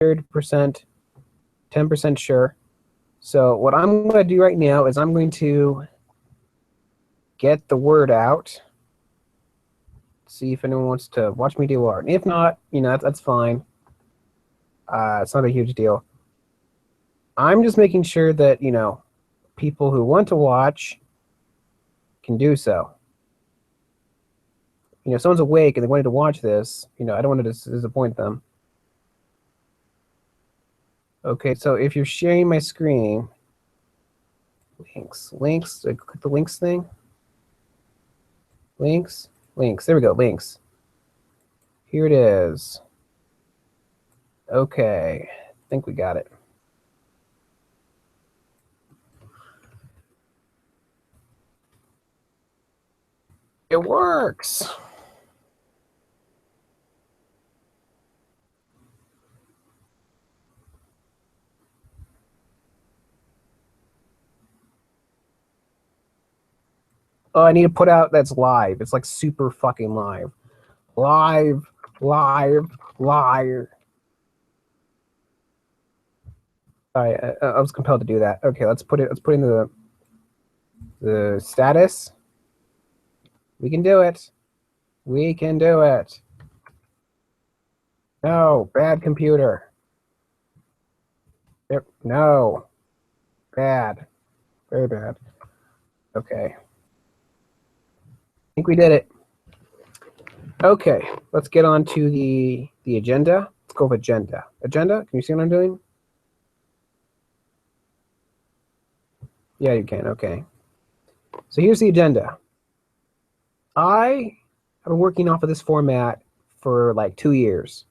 100%, 10% sure. So what I'm going to do right now is I'm going to get the word out, see if anyone wants to watch me do art. If not, that's fine. It's not a huge deal. I'm just making sure that, people who want to watch can do so. If someone's awake and they wanted to watch this, I don't want to disappoint them. Okay, so if you're sharing my screen, links, click the links thing. Links, there we go, links. Here it is. Okay, I think we got it. It works. Oh, I need to put out that's live. It's like super fucking live. Live. Sorry, I was compelled to do that. Okay, let's put in the status. We can do it. We can do it. No, bad computer. Yep, no. Bad. Very bad. Okay. I think we did it. Okay, let's get on to the agenda. Let's go with agenda. Agenda, can you see what I'm doing? Yeah, you can, okay. So here's the agenda. I have been working off of this format for like 2 years.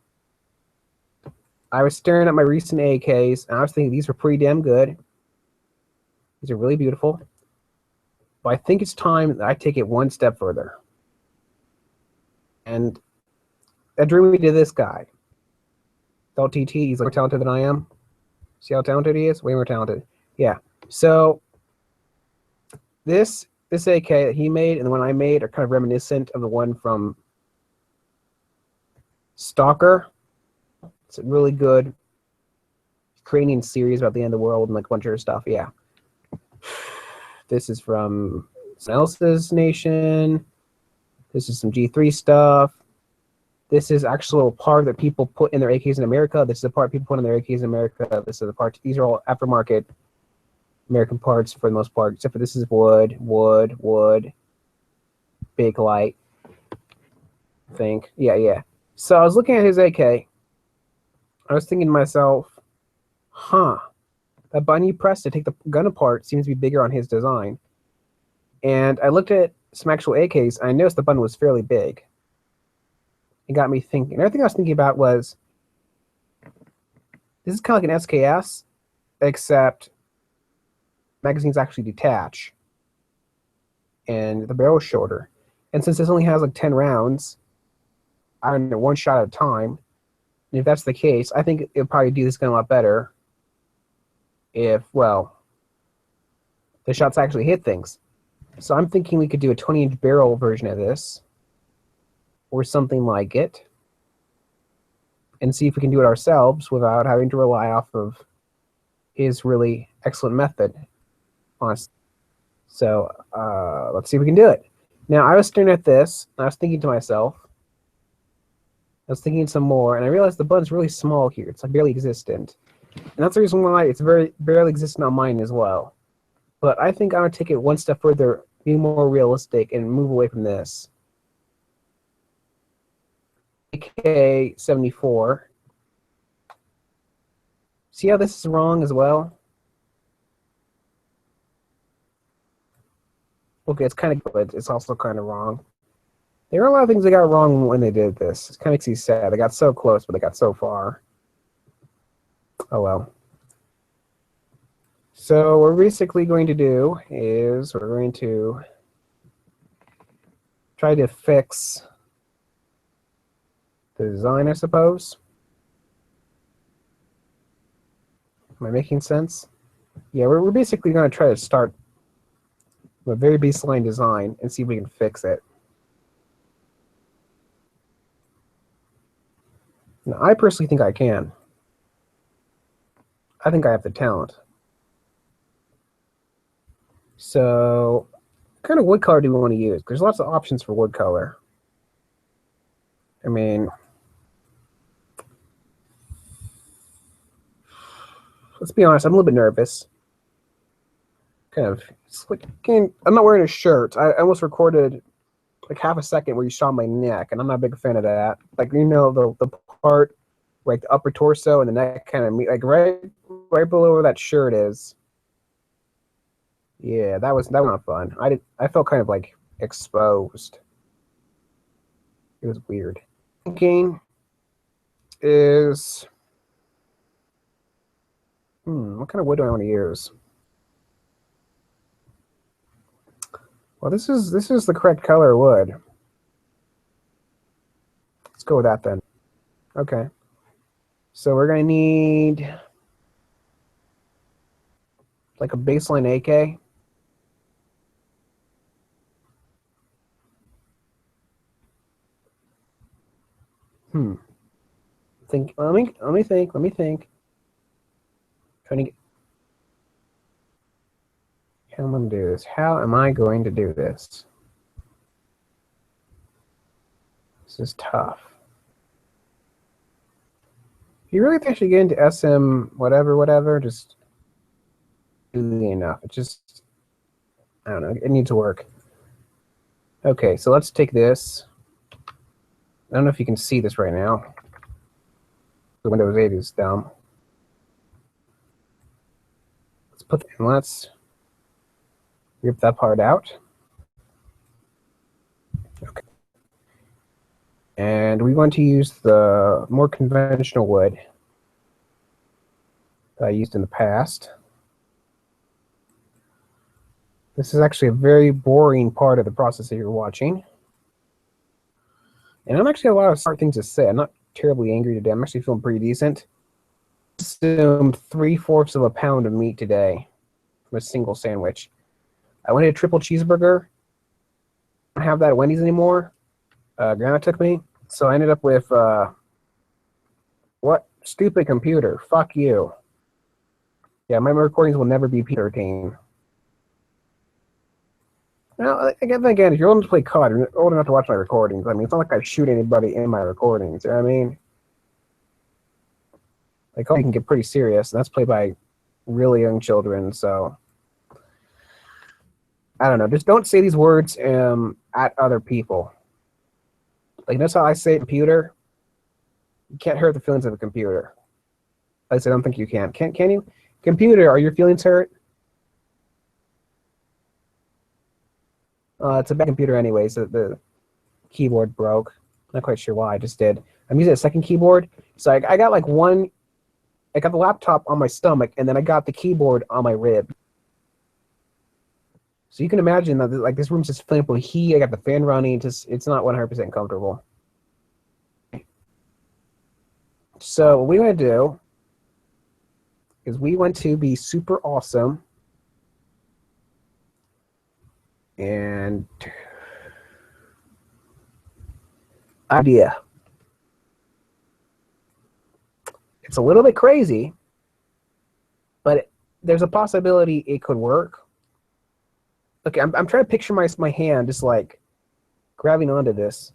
I was staring at my recent AKs, and I was thinking these were pretty damn good. These are really beautiful. But I think it's time that I take it one step further. And that drew me to this guy. LTT, he's more talented than I am. See how talented he is? Way more talented. Yeah. So this AK that he made and the one I made are kind of reminiscent of the one from Stalker. It's a really good Ukrainian series about the end of the world and like a bunch of stuff. Yeah. This is from someone else's nation. This is some G3 stuff. This is actual part that people put in their AKs in America. This is the part people put in their AKs in America. This is the part. These are all aftermarket American parts for the most part, except for this is wood, Bakelite. I think. Yeah. So I was looking at his AK. I was thinking to myself, that button you press to take the gun apart seems to be bigger on his design. And I looked at some actual AKs, and I noticed the button was fairly big. It got me thinking. Everything I was thinking about was, this is kind of like an SKS, except magazines actually detach, and the barrel is shorter. And since this only has like 10 rounds, I don't know, one shot at a time. And if that's the case, I think it'll probably do this gun a lot better if, well, the shots actually hit things. So I'm thinking we could do a 20-inch barrel version of this, or something like it, and see if we can do it ourselves without having to rely off of his really excellent method. Honestly. So let's see if we can do it. Now, I was staring at this, and I was thinking to myself, I was thinking some more, and I realized the button's really small here. It's like barely existent. And that's the reason why it's barely existent on mine as well. But I think I'm going to take it one step further, be more realistic, and move away from this. AK-74. See how this is wrong as well? Okay, it's kind of good. It's also kind of wrong. There are a lot of things they got wrong when they did this. It kind of makes you sad. They got so close, but they got so far. Oh well. So what we're basically going to do is we're going to try to fix the design, I suppose. Am I making sense? Yeah, we're basically going to try to start with a very baseline design and see if we can fix it. Now, I personally think I can. I think I have the talent. So, what kind of wood color do we want to use? There's lots of options for wood color. I mean, let's be honest, I'm a little bit nervous. Kind of, it's like, I'm not wearing a shirt. I almost recorded like half a second where you saw my neck, and I'm not a big fan of that. Like, you know, the part where like the upper torso and the neck kind of meet, like right below where that shirt is. Yeah, that was not fun. I felt kind of like exposed. It was weird. Thinking is what kind of wood do I want to use? Well, this is the correct color wood. Let's go with that then. Okay. So we're gonna need like a baseline AK. Think. Let me think. Let me think. Trying to get. How am I going to do this? How am I going to do this? This is tough. You really think I should get into SM whatever? Just easy enough. It just, I don't know. It needs to work. Okay, so let's take this. I don't know if you can see this right now. The Windows 8 is dumb. Let's rip that part out. Okay. And we want to use the more conventional wood that I used in the past. This is actually a very boring part of the process that you're watching. And I'm actually a lot of smart things to say. I'm not terribly angry today. I'm actually feeling pretty decent. Consumed 3/4 of a pound of meat today from a single sandwich. I wanted a triple cheeseburger. I don't have that at Wendy's anymore. Grandma took me. So I ended up with, what? Stupid computer. Fuck you. Yeah, my recordings will never be P13. Now, again, if you're old enough to play COD, you're old enough to watch my recordings. I mean, it's not like I shoot anybody in my recordings. You know what I mean? Like, COD can get pretty serious, and that's played by really young children, so I don't know. Just don't say these words at other people. Like, that's how I say computer. You can't hurt the feelings of a computer. At least I don't think you can. Can you? Computer, are your feelings hurt? It's a bad computer anyway, so the keyboard broke. Not quite sure why, I just did. I'm using a second keyboard. So I got like one, I got the laptop on my stomach, and then I got the keyboard on my rib. So you can imagine that like this room's just filling up with heat. I got the fan running. It's not 100% comfortable. So what we want to do is we want to be super awesome and idea. It's a little bit crazy, but there's a possibility it could work. Okay, I'm trying to picture my hand just like grabbing onto this.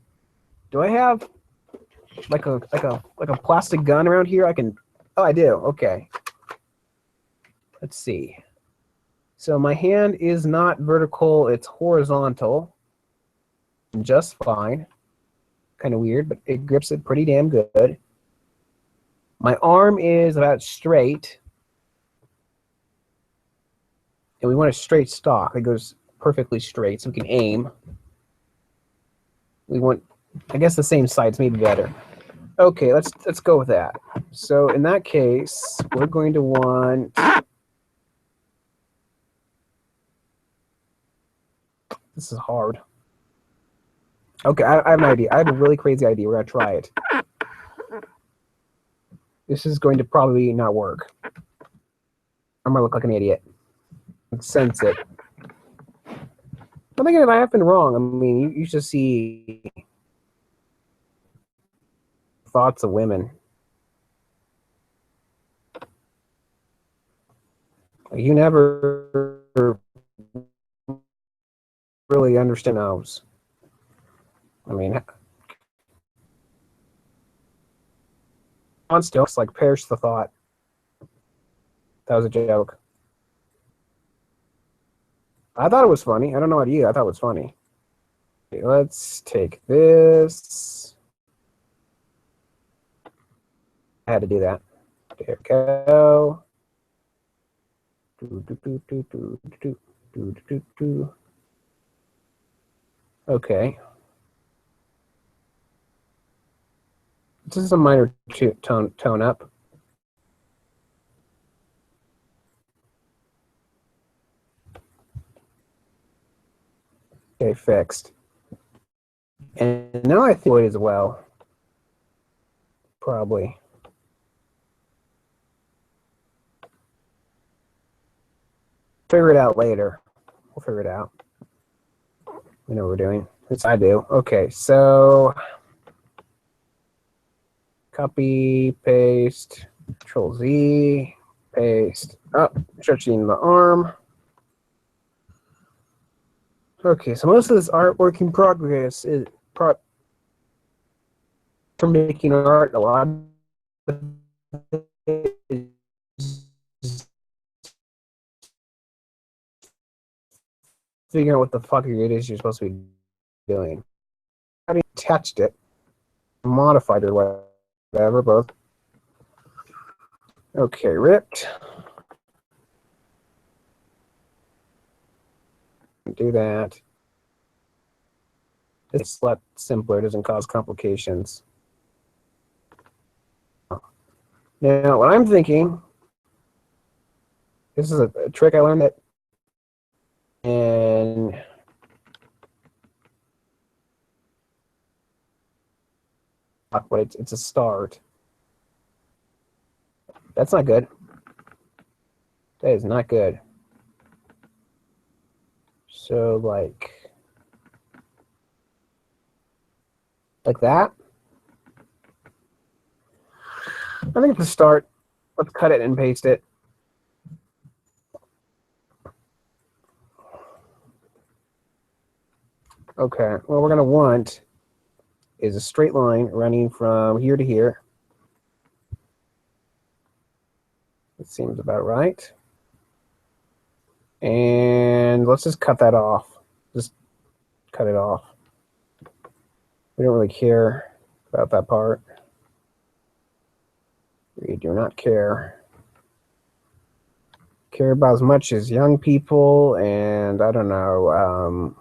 Do I have like a plastic gun around here? I can. Oh, I do. Okay. Let's see. So my hand is not vertical; it's horizontal. Just fine. Kind of weird, but it grips it pretty damn good. My arm is about straight, and we want a straight stock that goes perfectly straight, so we can aim. We want, I guess, the same sides, maybe better. Okay, let's go with that. So in that case, we're going to want. This is hard. Okay, I have an idea. I have a really crazy idea. We're gonna try it. This is going to probably not work. I'm gonna look like an idiot. I can sense it. I'm thinking I have been wrong. I mean, you should see thoughts of women. You never really understand those. I mean, on still, it's like perish the thought. That was a joke. I thought it was funny. I don't know about you. I thought it was funny. Okay, let's take this. I had to do that. There we go. Okay. This is a minor tone up. Okay, fixed. And now I think it as well. Probably. Figure it out later. We'll figure it out. We know what we're doing. At least I do. Okay, so copy, paste, Control Z, paste up, stretching the arm. Okay, so most of this artwork in progress is for making art. A lot of it is figuring out what the fuck it is you're supposed to be doing. I mean, attached it, modified or whatever, both. Okay, ripped. Do that. It's a lot simpler. It doesn't cause complications. Now, what I'm thinking, this is a trick I learned that, and but it's a start. That's not good. That is not good. So like that. I think it's a start. Let's cut it and paste it. Okay, what we're gonna want is a straight line running from here to here. It seems about right. And let's just cut that off. Just cut it off. We don't really care about that part. We do not care. Care about as much as young people and I don't know,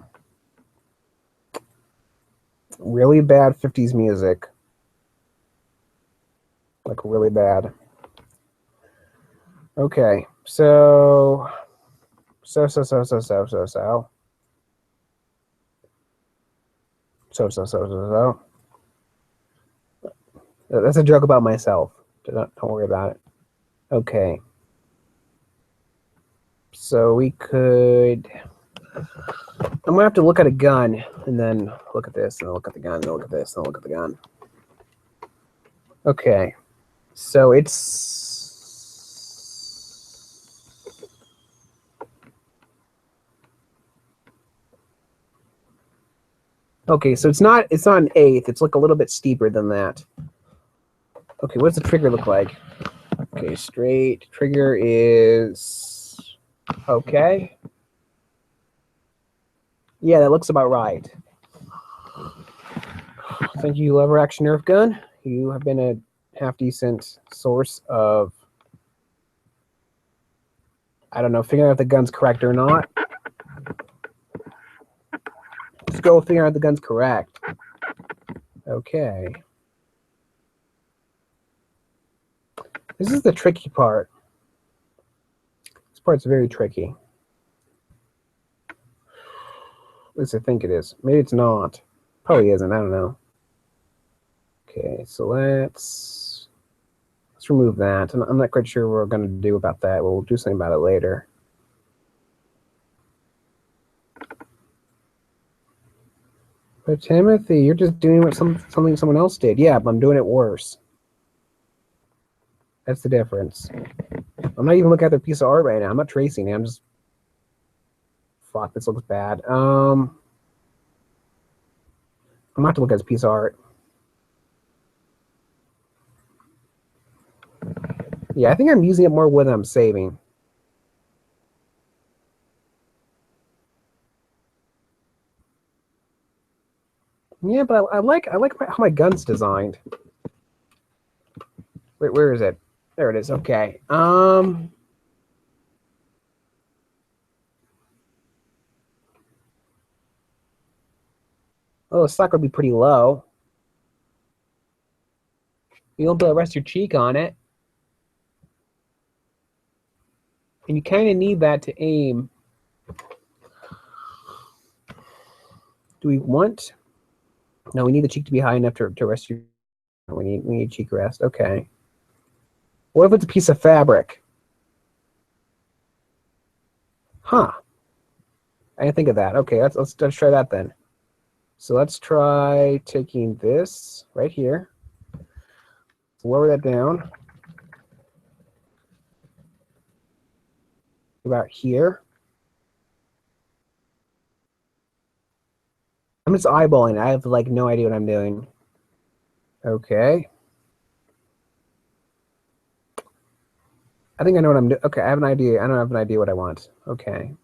really bad 50s music. Like really bad. Okay, so. That's a joke about myself. Don't worry about it. Okay. So we could. I'm gonna have to look at a gun and then look at this and then look at the gun and then look at this and then look at the gun. Okay. So it's. Okay, so it's not an eighth. It's like a little bit steeper than that. Okay, what does the trigger look like? Okay, straight trigger is okay. Yeah, that looks about right. Thank you, Lever Action Nerf Gun. You have been a half decent source of, I don't know, figuring out if the gun's correct or not. Let's go figure out if the gun's correct. Okay. This is the tricky part. This part's very tricky. At least I think it is. Maybe it's not. Probably isn't. I don't know. Okay, so let's remove that. I'm not quite sure what we're going to do about that. We'll do something about it later. But Timothy, you're just doing what something someone else did. Yeah, but I'm doing it worse. That's the difference. I'm not even looking at their piece of art right now. I'm not tracing it. I'm just, fuck, this looks bad. I'm gonna have to look at his piece of art. Yeah, I think I'm using it more when I'm saving. Yeah, but I like how my gun's designed. Wait, where is it? There it is. Okay. Oh, the stock would be pretty low. You don't be able to rest your cheek on it. And you kind of need that to aim. Do we want? No, we need the cheek to be high enough to rest your. We need cheek rest. Okay. What if it's a piece of fabric? Huh. I didn't think of that. Okay, let's try that then. So let's try taking this right here. Let's lower that down. About here. I'm just eyeballing. I have like no idea what I'm doing. Okay. I think I know what I'm doing. Okay, I have an idea. I don't have an idea what I want. Okay.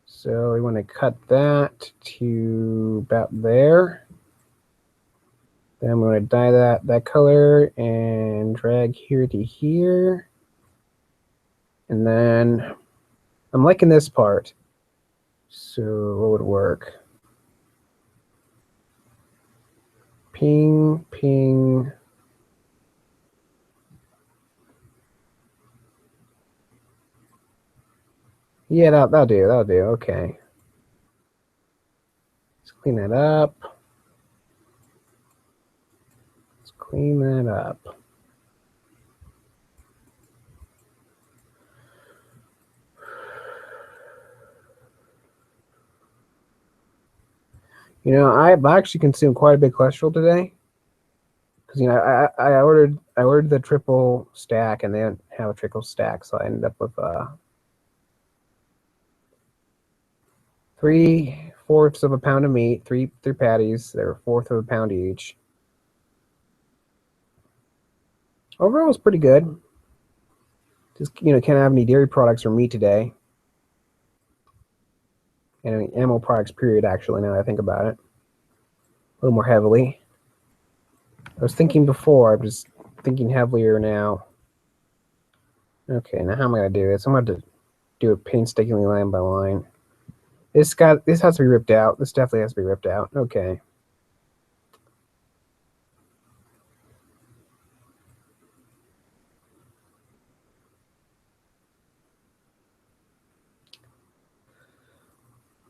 So we want to cut that to about there. Then I'm going to dye that color and drag here to here. And then I'm liking this part. So what would work? Ping, ping. Yeah, that'll do. That'll do. Okay. Let's clean that up. Let's clean that up. You know, I've actually consumed quite a bit of cholesterol today. Because I ordered the triple stack and they didn't have a triple stack, so I ended up with 3/4 of a pound of meat, three patties. They were 1/4 of a pound each. Overall, it was pretty good. Just can't have any dairy products or meat today, and any animal products. Period. Actually, now that I think about it, a little more heavily. I was thinking before. I'm just thinking heavier now. Okay, now how am I gonna do this? I'm gonna do it painstakingly line by line. This has to be ripped out. This definitely has to be ripped out. Okay.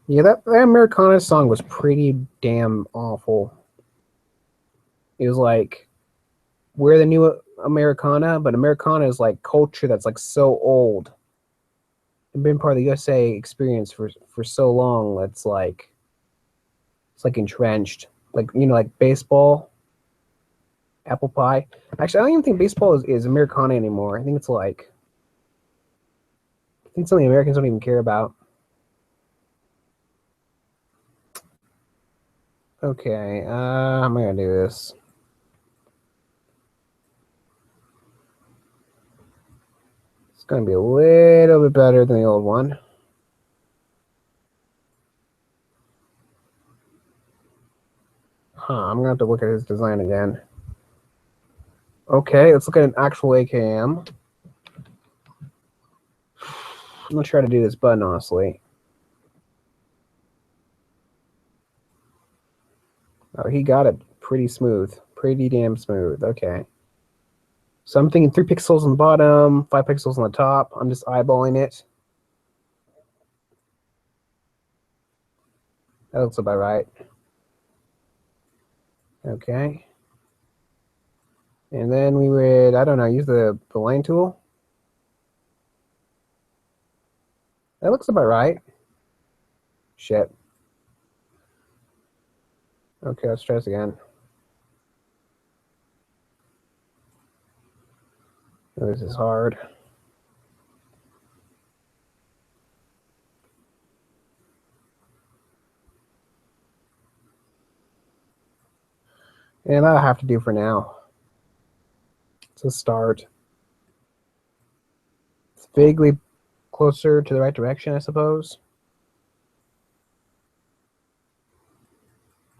Yeah, that Americana song was pretty damn awful. It was like we're the new Americana, but Americana is like culture that's like so old. It's been part of the USA experience for so long. That's like it's like entrenched. Like like baseball, apple pie. Actually, I don't even think baseball is Americana anymore. I think it's like I think something Americans don't even care about. Okay, how am I gonna do this? It's gonna be a little bit better than the old one. Huh, I'm gonna have to look at his design again. Okay, let's look at an actual AKM. I'm gonna try to do this button, honestly. Oh, he got it pretty smooth. Pretty damn smooth. Okay. So I'm thinking 3 pixels on the bottom, 5 pixels on the top. I'm just eyeballing it. That looks about right. Okay. And then we would, I don't know, use the line tool. That looks about right. Shit. Okay, let's try this again. This is hard. And that'll have to do for now. It's a start. It's vaguely closer to the right direction, I suppose.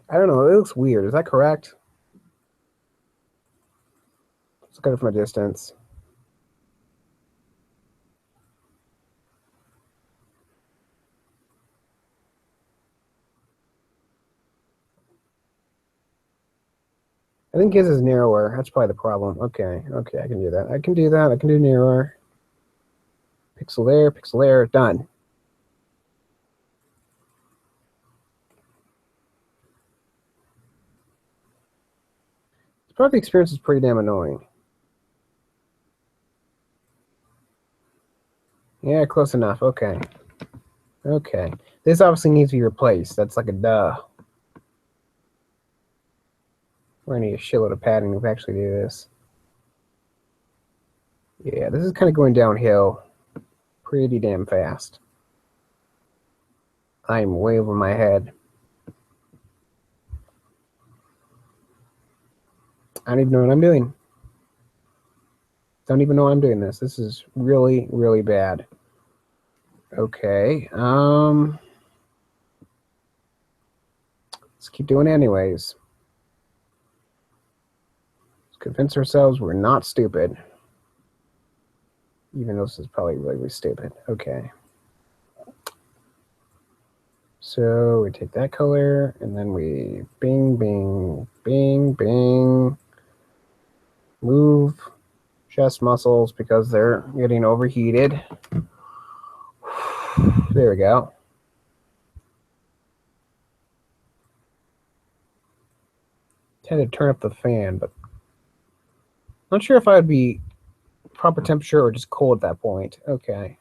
I don't know. It looks weird. Is that correct? Let's look at it from a distance. I think his is narrower. That's probably the problem. Okay, okay, I can do that. I can do that. I can do narrower. Pixel there, done. This part of the experience is pretty damn annoying. Yeah, close enough. Okay. Okay. This obviously needs to be replaced. That's like a duh. We're gonna need a shitload of padding to actually do this. Yeah, this is kind of going downhill pretty damn fast. I'm way over my head. I don't even know what I'm doing. Don't even know I'm doing this. This is really, really bad. Okay. Let's keep doing it anyways. Let's convince ourselves we're not stupid. Even though this is probably really, really stupid. Okay. So we take that color and then we bing, bing, bing, bing. Move chest muscles because they're getting overheated. There we go. Tend to turn up the fan, but not sure if I would be proper temperature or just cold at that point. Okay.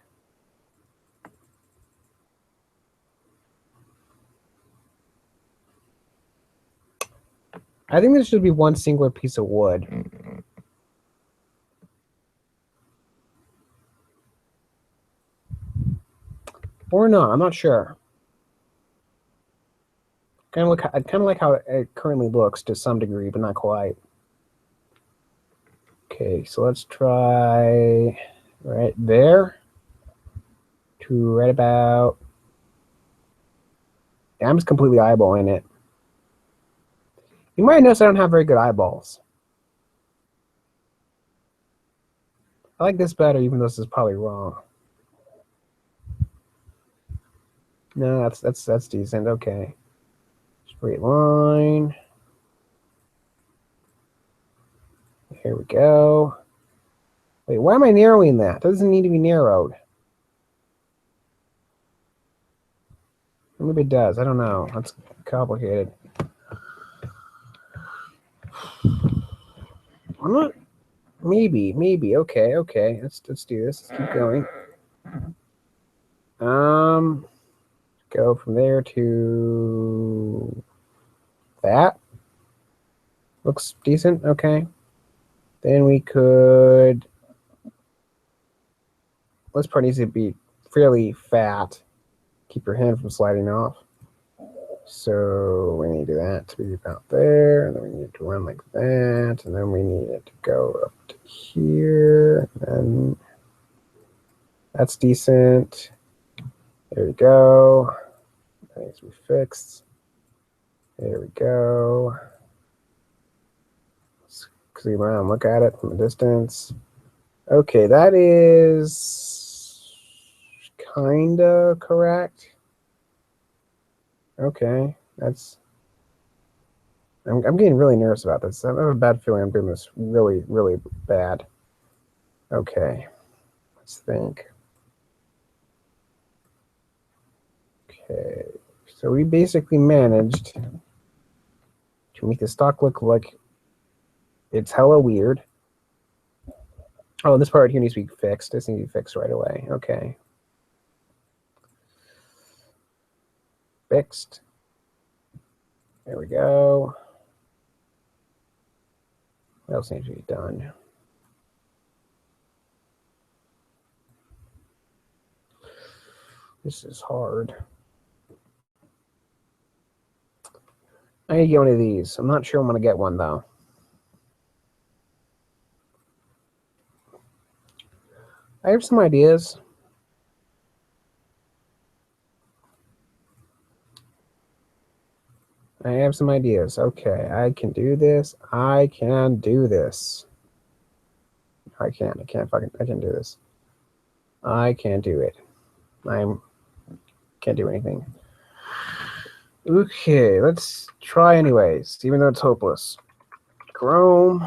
I think this should be one singular piece of wood. Or not, I'm not sure. Kind of like how it currently looks to some degree, but not quite. Okay, so let's try right there to right about. Yeah, I'm just completely eyeballing it. You might notice I don't have very good eyeballs. I like this better, even though this is probably wrong. No, that's decent. Okay, straight line. Here we go. Wait, why am I narrowing that? It doesn't need to be narrowed. Maybe it does. I don't know. That's complicated. I'm not. Maybe. Okay. Let's do this. Let's keep going. Go from there to that. Looks decent. Okay. Then we could. This part needs to be fairly fat. Keep your hand from sliding off. So we need that to be about there, and then we need it to run like that, and then we need it to go up to here, and that's decent. There we go. That needs to be fixed. There we go. Let's zoom around, look at it from a distance. Okay, that is kinda correct. Okay, that's. I'm getting really nervous about this. I have a bad feeling I'm doing this really, really bad. Okay, let's think. Okay, so we basically managed to make the stock look like it's hella weird. Oh, this part here needs to be fixed. This needs to be fixed right away. Okay. Fixed. There we go. What else needs to be done? This is hard. I need to get one of these. I'm not sure I'm going to get one, though. I have some ideas. I have some ideas. Okay, I can do this. I can do this. I can do this. I can't do it. Can't do anything. Okay, let's try anyways, even though it's hopeless. Chrome.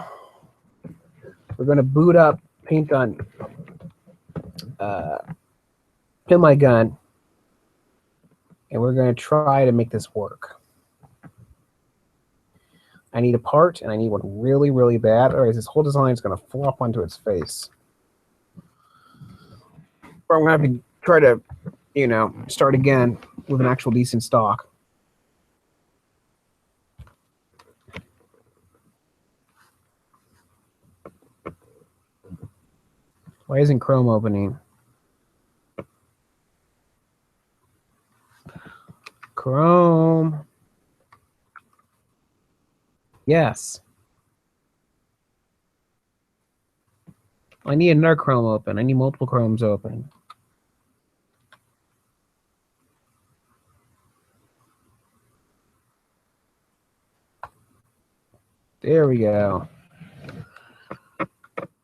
We're going to boot up Paint Gun. Pin my gun. And we're going to try to make this work. I need a part, and I need one really, really bad. Otherwise, this whole design is going to flop onto its face. Or I'm going to have to try to, you know, start again with an actual decent stock. Why isn't Chrome opening? Chrome. Yes. I need another Chrome open. I need multiple Chromes open. There we go.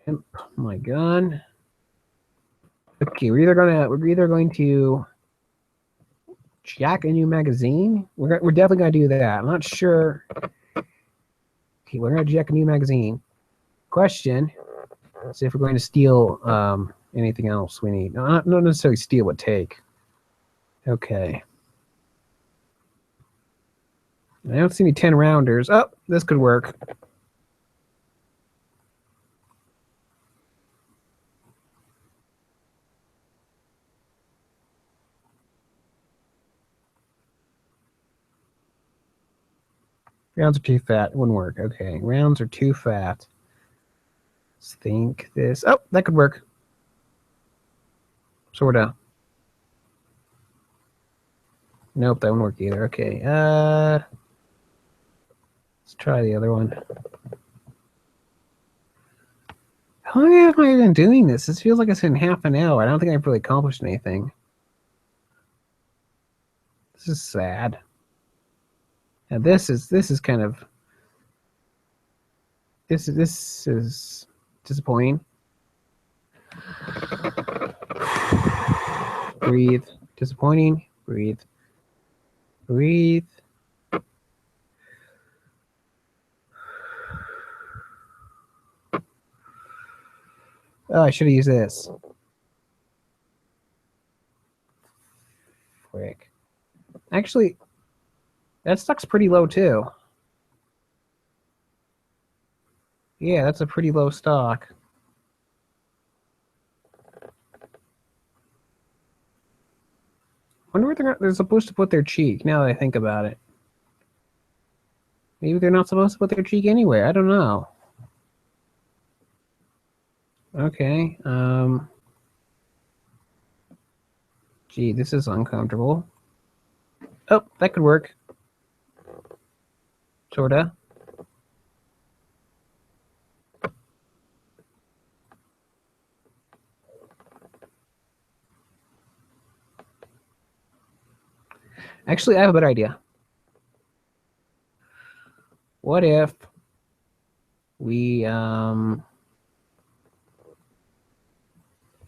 Pimp my gun. Okay, we're either going to jack a new magazine. We're definitely gonna do that. I'm not sure. Okay, we're gonna jack a new magazine. Question: see if we're going to steal anything else we need. No, not necessarily steal, but take. Okay. I don't see any 10 rounders. Oh, this could work. Rounds are too fat. It wouldn't work. Okay, rounds are too fat. Let's think this. Oh, that could work. Sorta. Nope, that wouldn't work either. Okay, let's try the other one. How long have I been doing this? This feels like it's been half an hour. I don't think I've really accomplished anything. This is sad. Now this is kind of this is disappointing. Breathe. Disappointing. Breathe. Breathe. Oh, I should have used this. Quick. Actually, that stuck's pretty low too. Yeah, that's a pretty low stock. I wonder where they're supposed to put their cheek, now that I think about it. Maybe they're not supposed to put their cheek anywhere. I don't know. Okay. Gee, this is uncomfortable. Oh, that could work. Sorta. Actually, I have a better idea. What if we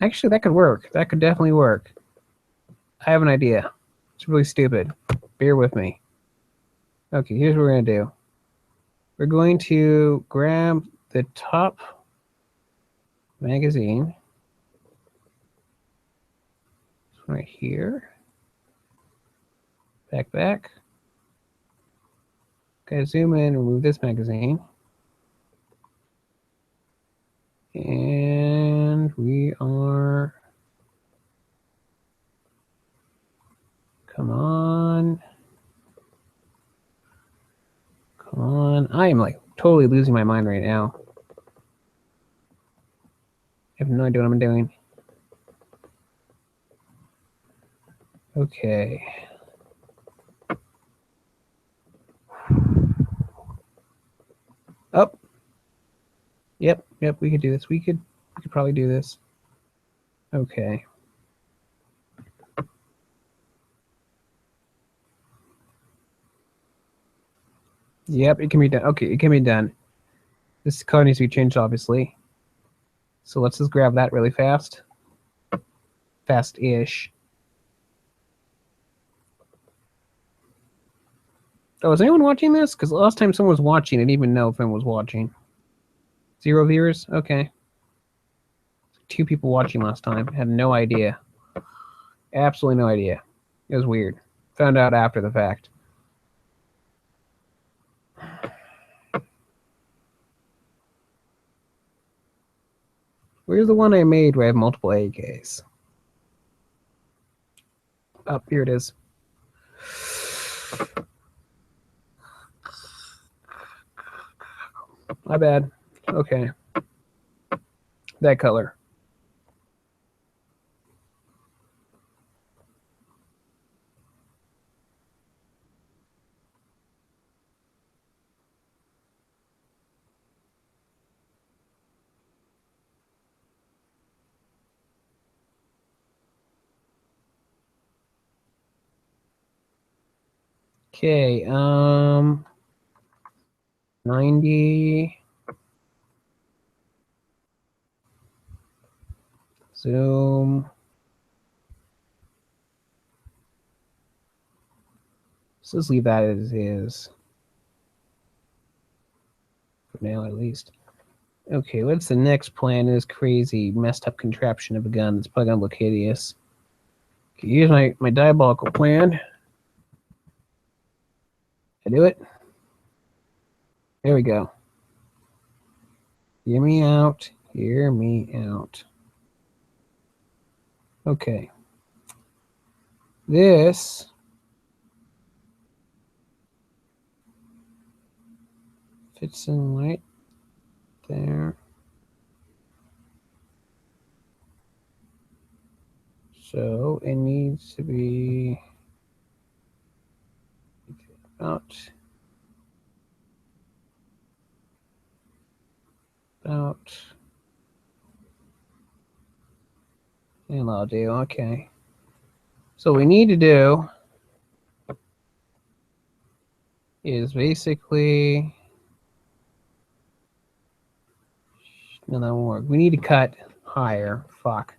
actually, that could work. That could definitely work. I have an idea. It's really stupid. Bear with me. Okay, here's what we're going to do. We're going to grab the top magazine. This one right here. Back. Okay, zoom in and remove this magazine. And we are... Come on. Come on. I am like totally losing my mind right now. I have no idea what I'm doing. Okay. Up. Yep, we could do this. We could probably do this. Okay. Yep, it can be done. Okay, it can be done. This color needs to be changed, obviously. So let's just grab that really fast. Fast-ish. Oh, is anyone watching this? Because last time someone was watching, I didn't even know if anyone was watching. 0 viewers? Okay. 2 people watching last time. Had no idea. Absolutely no idea. It was weird. Found out after the fact. Where's the one I made where I have multiple AKs? Oh, here it is. My bad. Okay. That color. Okay, 90. Zoom. So let's leave that as is. For now, at least. Okay, what's the next plan? This crazy, messed up contraption of a gun that's probably gonna look hideous. Okay, here's my diabolical plan. I do it. There we go. Hear me out. Hear me out. Okay. This fits in right there. So it needs to be about and I'll do okay. So what we need to do is basically no, that won't work. We need to cut higher. Fuck.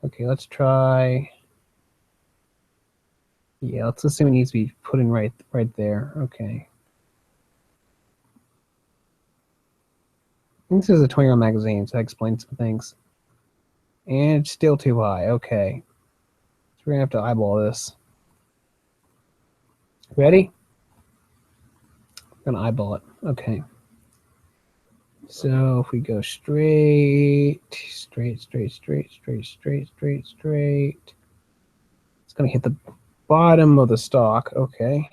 Okay, let's try. Yeah, let's assume it needs to be put in right there. Okay. This is a 20-round magazine, so that explains some things. And it's still too high. Okay. So we're gonna have to eyeball this. Ready? I'm gonna eyeball it. Okay. So if we go straight, it's gonna hit the bottom of the stalk. Okay.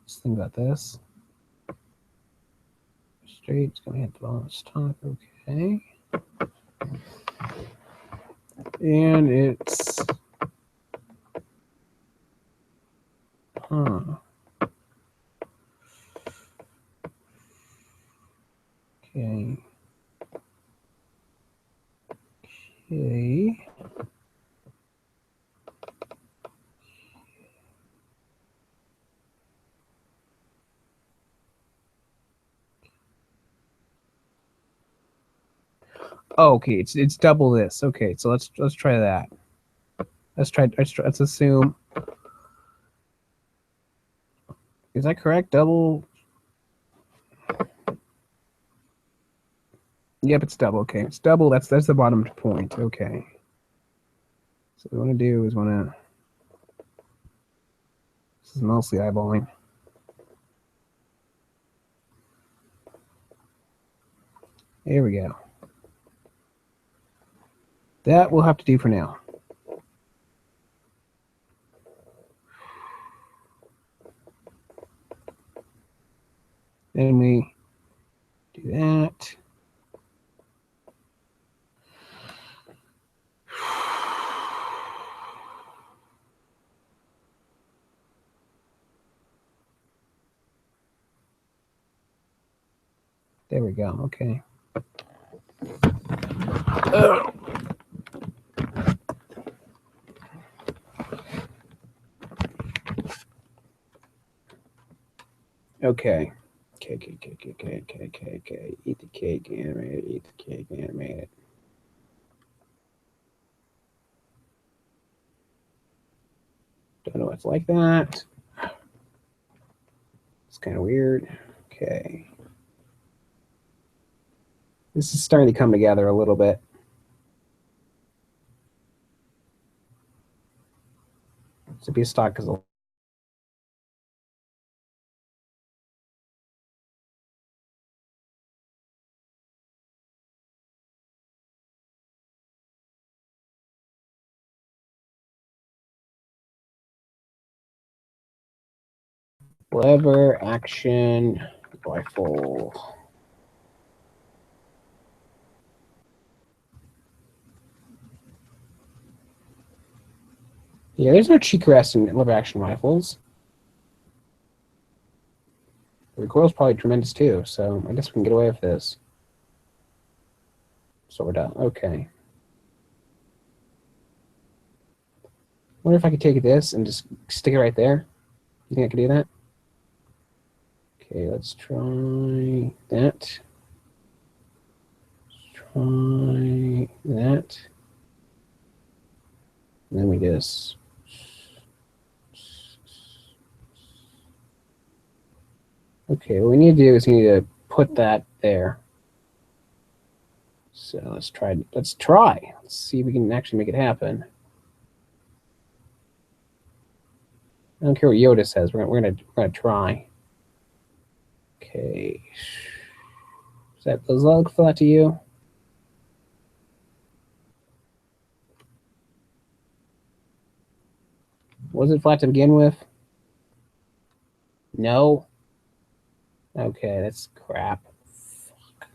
Let's think about this. Straight, it's gonna hit the bottom of the stalk. Okay. And it's Okay. Okay. Oh, okay, it's double this. Okay, so let's try that. Let's assume. Is that correct? Double. Yep, it's double. Okay, it's double. That's the bottom point. Okay. So what we want to do is this is mostly eyeballing. There we go. That we'll have to do for now. Then we do that. There we go. Okay. Okay. Okay. Eat the cake, animate it. Eat the cake, animate it. Don't know what's like that. It's kind of weird. Okay. This is starting to come together a little bit. So be stock is a lever action rifle. Yeah, there's no cheek rest in lever action rifles. The recoil's probably tremendous too, so I guess we can get away with this. Sorta. Okay. Wonder if I could take this and just stick it right there. You think I could do that? Okay, let's try that. Let's try that. And then we just. Okay, what we need to do is we need to put that there. So let's try. Let's see if we can actually make it happen. I don't care what Yoda says. We're gonna try. Okay. Does that look flat to you? Was it flat to begin with? No. Okay, that's crap. Fuck.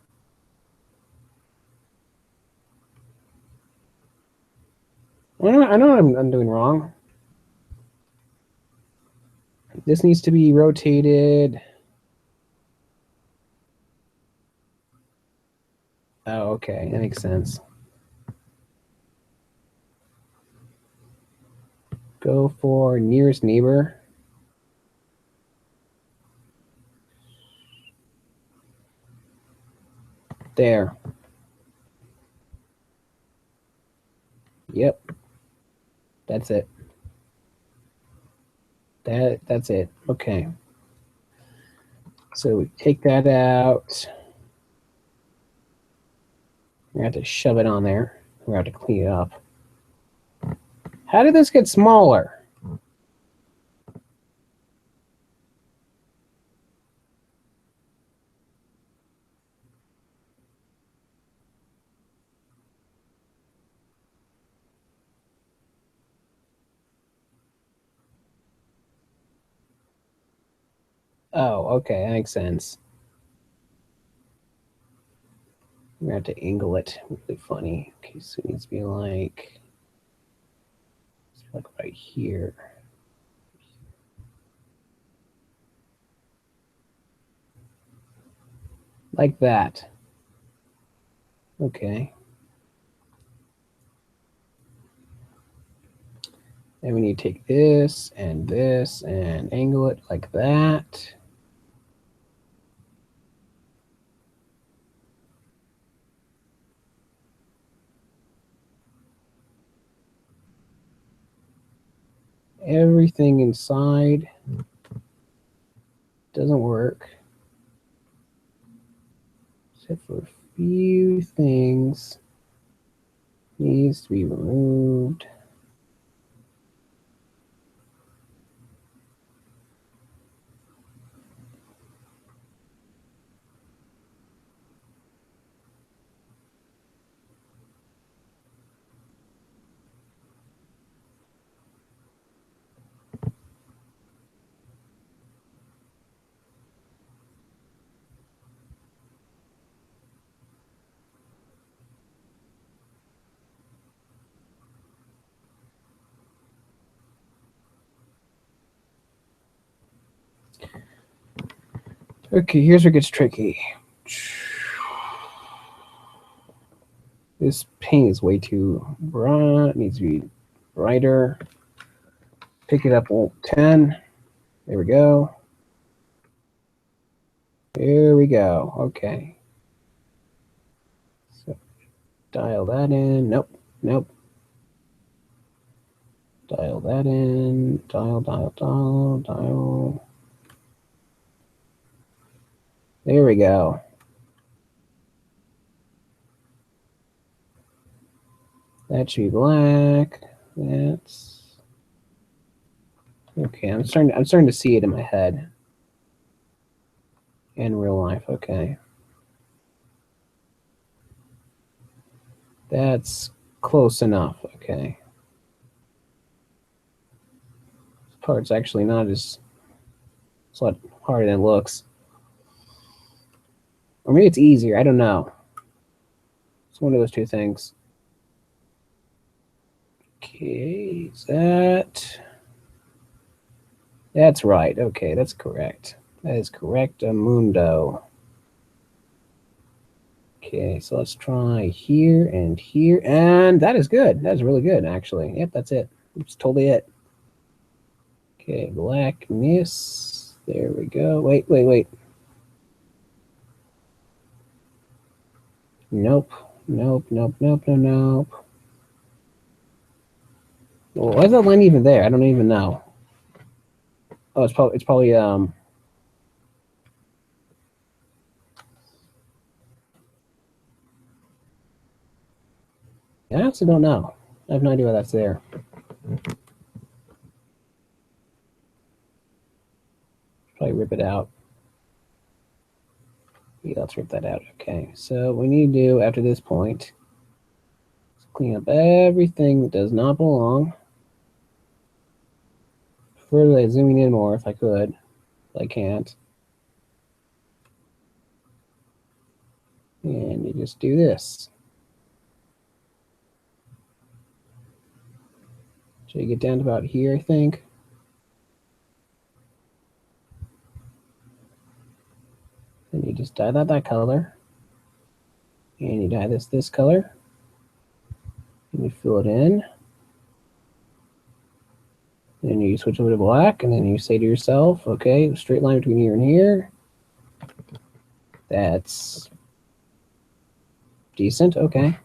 I know what I'm doing wrong. This needs to be rotated. Oh, okay, that makes sense. Go for nearest neighbor. There. Yep. That's it. That's it. Okay. So we take that out. We're gonna have to shove it on there. We're gonna have to clean it up. How did this get smaller? Oh, okay, that makes sense. We're gonna have to angle it really funny. Okay, so it needs to be like right here. Like that. Okay. And we need to take this and angle it like that. Everything inside doesn't work. Except for a few things needs to be removed. Okay, here's where it gets tricky. This paint is way too bright. It needs to be brighter. Pick it up 10. There we go. Here we go. Okay. So dial that in. Nope. Nope. Dial that in. Dial. There we go. That should be black. That's okay. I'm starting to see it in my head. In real life, okay. That's close enough, okay. This part's actually not as, it's a lot harder than it looks. Or maybe it's easier, I don't know. It's one of those two things. Okay, that's right. Okay, that's correct. That is correct, Mundo. Okay, so let's try here, and that is good. That is really good, actually. Yep, that's it. It's totally it. Okay, blackness. There we go. Wait. Nope. Well, why is that line even there? I don't even know. Oh, it's probably I honestly don't know. I have no idea why that's there. Probably rip it out. Yeah, let's rip that out. Okay, so what we need to do after this point is clean up everything that does not belong. Further zooming in more if I could, but I can't. And you just do this. So you get down to about here, I think. Then you just dye that color. And you dye this color. And you fill it in. Then you switch over to black, and then you say to yourself, okay, straight line between here and here. That's decent, okay.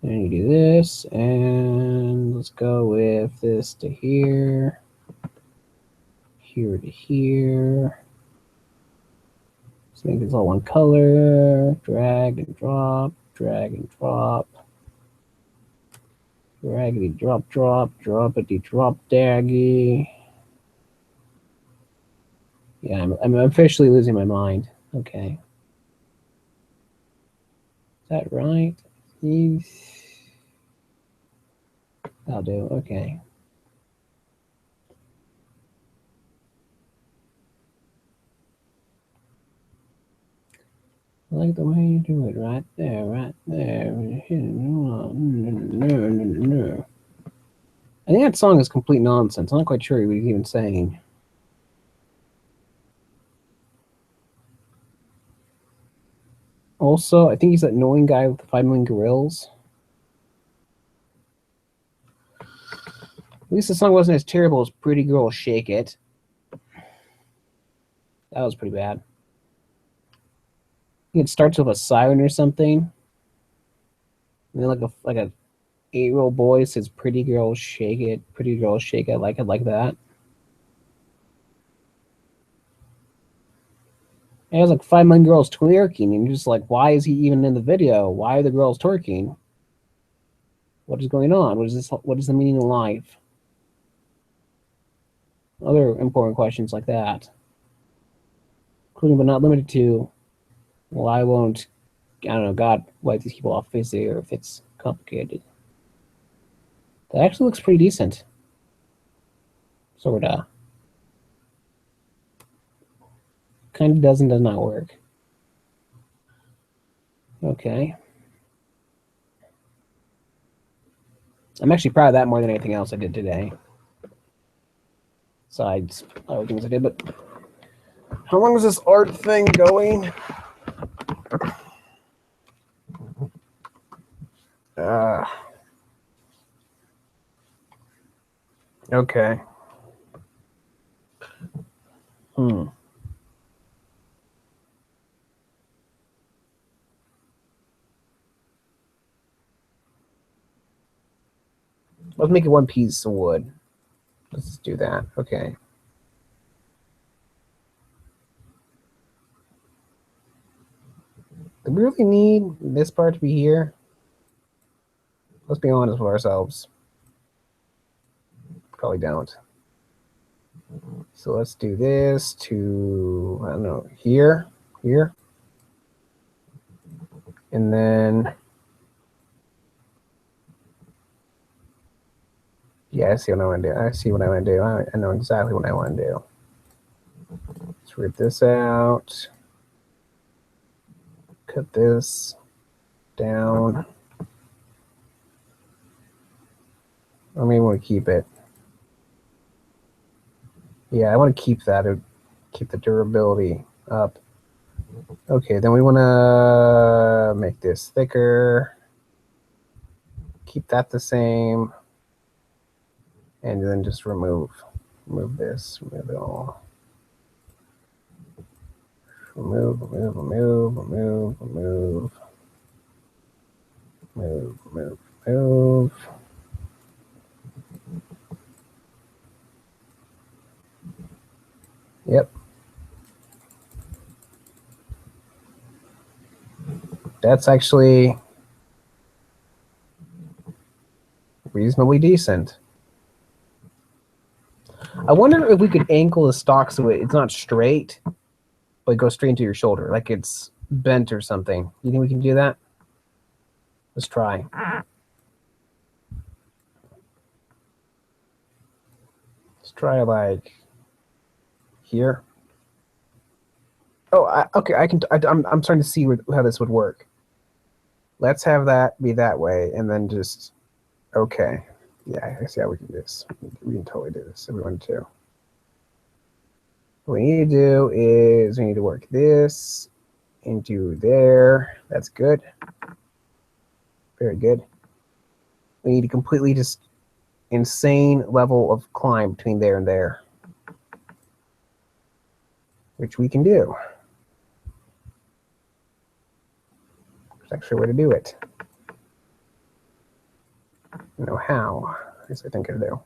And you do this, and let's go with this to here, here to here. Let's make this all one color. Drag and drop, draggity drop, droppity drop daggy. Yeah, I'm officially losing my mind. Okay. Is that right? That'll do. Okay. I like the way you do it right there. I think that song is complete nonsense. I'm not quite sure what he's even saying. Also, I think he's that annoying guy with the 5 million grills. At least the song wasn't as terrible as Pretty Girl Shake It. That was pretty bad. I think it starts with a siren or something. And then like a 8-year-old boy says, "Pretty girl, shake it. Pretty girl, shake it like that." And it was like 5 million girls twerking, and you're just like, why is he even in the video? Why are the girls twerking? What is going on? What is this? What is the meaning of life? Other important questions like that, including but not limited to, why won't, I don't know, God wipe these people off the face of the earth? It's complicated. That actually looks pretty decent. Sorta. Kind of does and does not work. Okay. I'm actually proud of that more than anything else I did today. Besides other things I did, but how long is this art thing going? Okay. Hmm. Let's make it one piece of wood. Let's do that. Okay. Do we really need this part to be here? Let's be honest with ourselves. Probably don't. So let's do this to, I don't know, here, and then, yeah, I see what I want to do. I see what I want to do. I know exactly what I want to do. Let's rip this out. Cut this down. I may want to keep it. Yeah, I want to keep that. Keep the durability up. Okay, then we want to make this thicker. Keep that the same. And then just remove this, remove it all. Remove. Yep. That's actually reasonably decent. I wonder if we could angle the stock so it's not straight, but go straight into your shoulder, like it's bent or something. You think we can do that? Let's try. Let's try like here. Oh, okay. I'm starting to see how this would work. Let's have that be that way, and then just okay. Yeah, I see how we can do this. We can totally do this if we want to. What we need to do is we need to work this into there. That's good. Very good. We need to completely just insane level of climb between there and there, which we can do. There's actually a way to do it. I don't know how. At least I think I do.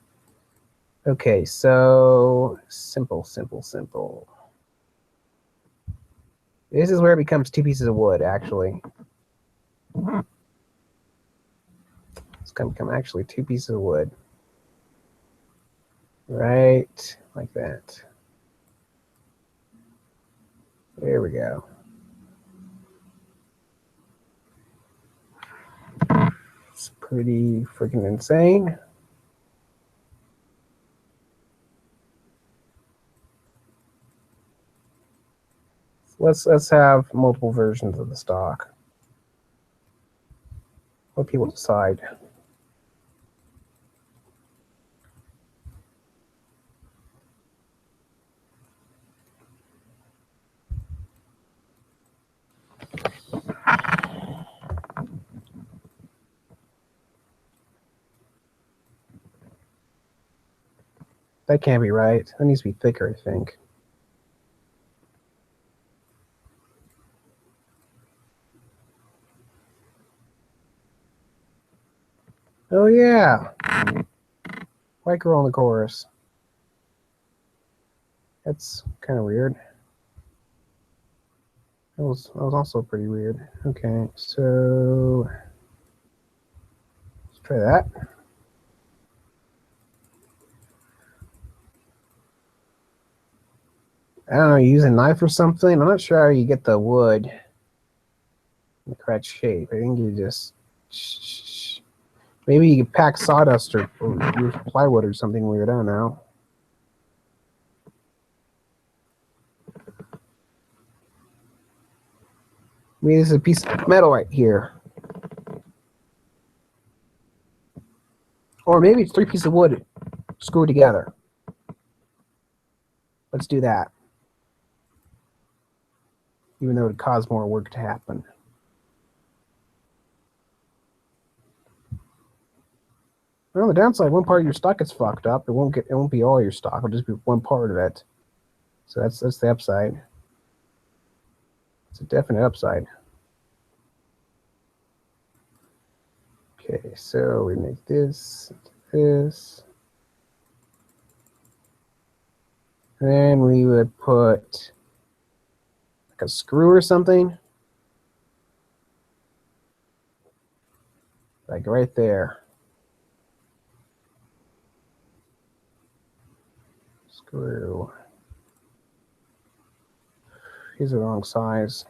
Okay, so simple. This is where it becomes two pieces of wood, actually. It's going to become actually two pieces of wood. Right like that. There we go. It's pretty freaking insane. Let's have multiple versions of the stock. Let people decide. That can't be right. That needs to be thicker, I think. Oh yeah, white girl in the chorus. That's kind of weird. That was also pretty weird. Okay, so let's try that. I don't know, use a knife or something. I'm not sure how you get the wood in the correct shape. I think you just maybe you could pack sawdust or plywood or something weird. I don't know. Maybe this is a piece of metal right here. Or maybe it's three pieces of wood screwed together. Let's do that. Even though it would cause more work to happen. On the downside, one part of your stock is fucked up. It won't be all your stock. It'll just be one part of it. So that's the upside. It's a definite upside. Okay, so we make this. Then we would put like a screw or something. Like right there. Screw. These are the wrong size.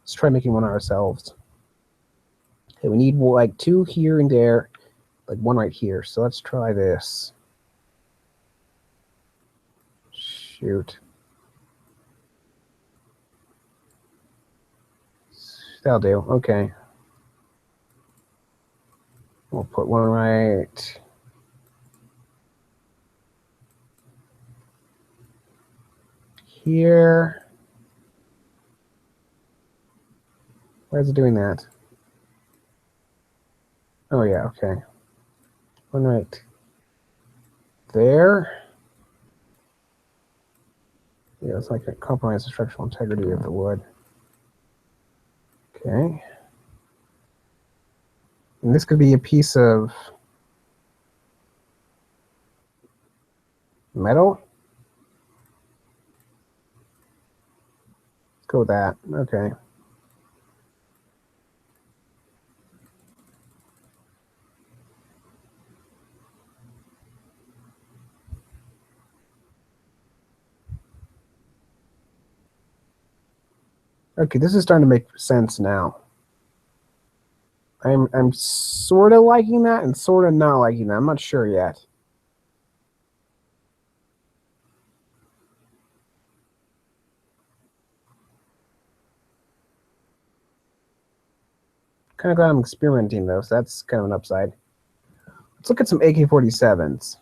Let's try making one ourselves. Okay, we need like two here and there, like one right here. So let's try this. Shoot. That'll do. Okay. We'll put one right here. Why is it doing that? Oh yeah, okay. One right there. Yeah, it's like a compromise the structural integrity of the wood. Okay. And this could be a piece of metal. Let's go with that. Okay. Okay, this is starting to make sense now. I'm sort of liking that and sort of not liking that. I'm not sure yet. Kind of glad I'm experimenting though, so that's kind of an upside. Let's look at some AK-47s.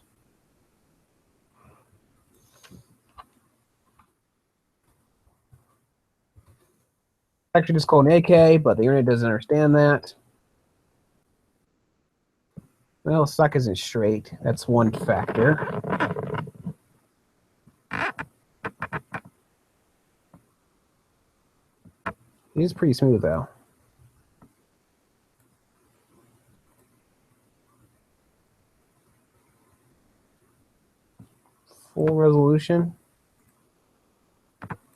Actually just called an AK, but the internet doesn't understand that. Well, stock isn't straight. That's one factor. It is pretty smooth though. Full resolution.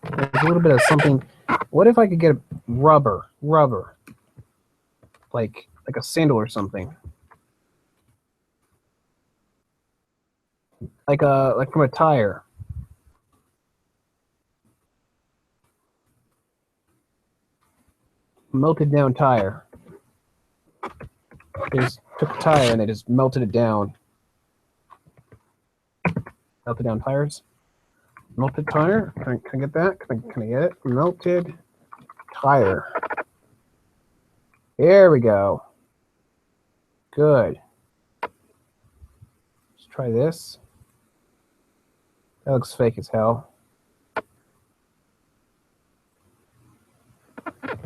There's a little bit of something. What if I could get rubber, like a sandal or something, like from a tire. Melted down tire. They just took a tire and they just melted it down. Melted down tires. Melted tire. Can I get that? Can I get it? Melted tire. There we go. Good. Let's try this. That looks fake as hell.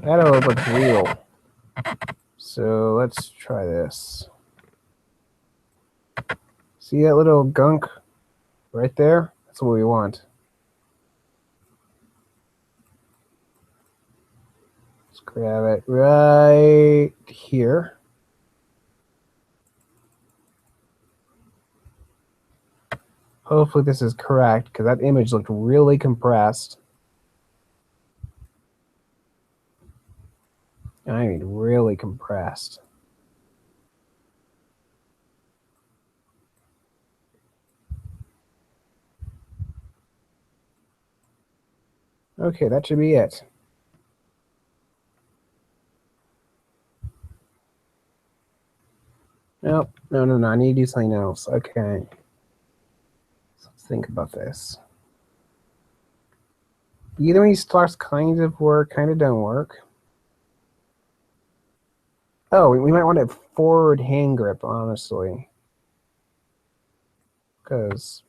That looks real. So let's try this. See that little gunk right there? That's what we want. Let's grab it right here. Hopefully this is correct, because that image looked really compressed. I mean, really compressed. Okay, that should be it. Nope, no, I need to do something else. Okay. Let's think about this. Either of these stocks kind of work, kind of don't work. Oh, we might want a forward hand grip, honestly. Because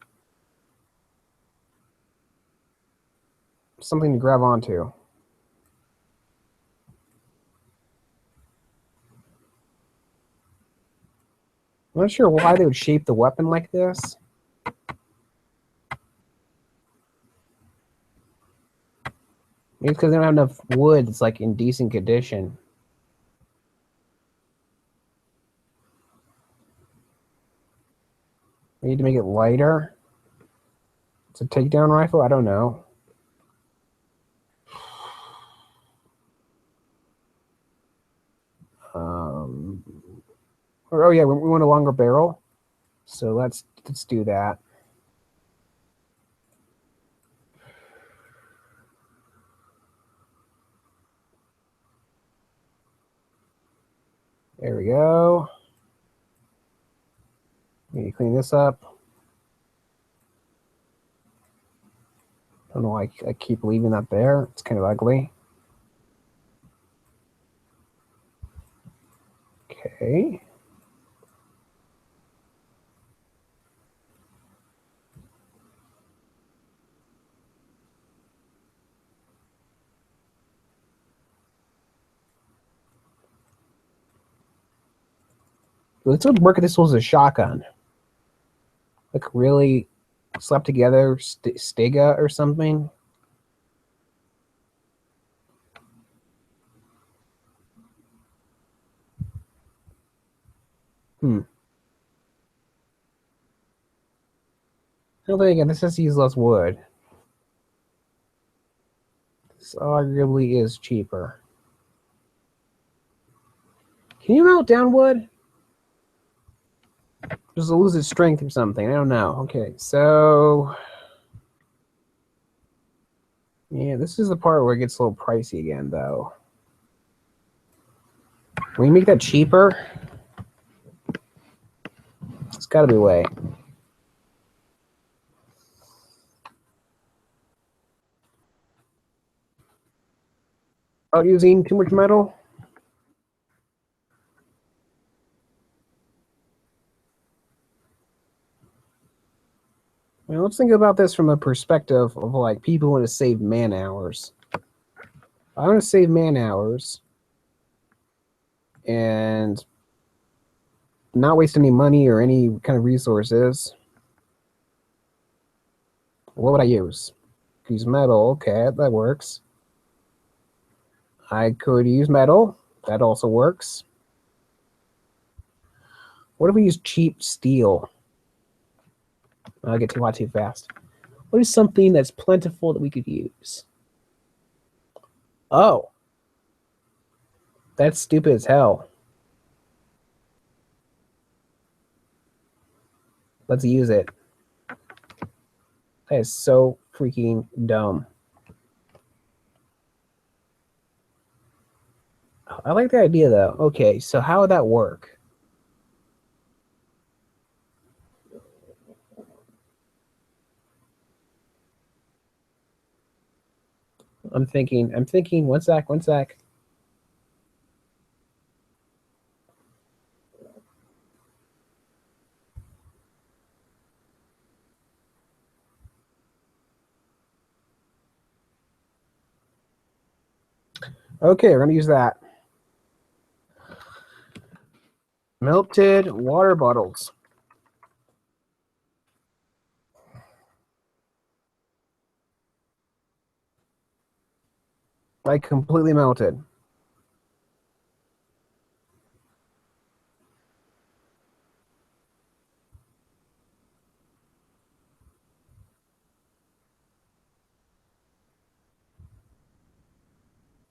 something to grab onto. I'm not sure why they would shape the weapon like this. Maybe it's because they don't have enough wood that's like in decent condition. We need to make it lighter. It's a takedown rifle? I don't know. Oh yeah, we want a longer barrel. So let's do that. There we go. Need to clean this up. I don't know why I keep leaving that there. It's kind of ugly. Okay. Let's work at this as a shotgun. Like really slapped together Stega or something. I don't think again, this has to use less wood. This arguably is cheaper. Can you melt down wood? Does it lose its strength or something? I don't know. Okay, so yeah, this is the part where it gets a little pricey again, though. Can we make that cheaper? It's got to be a way. About using too much metal? Well, let's think about this from a perspective of like people who want to save man hours. I want to save man hours and not waste any money or any kind of resources. What would I use? Use metal. Okay, that works. I could use metal. That also works. What if we use cheap steel? I'll get too hot too fast. What is something that's plentiful that we could use? Oh. That's stupid as hell. Let's use it. That is so freaking dumb. I like the idea though. Okay, so how would that work? I'm thinking, one sec. Okay, we're gonna use that. Melted water bottles. Like completely melted.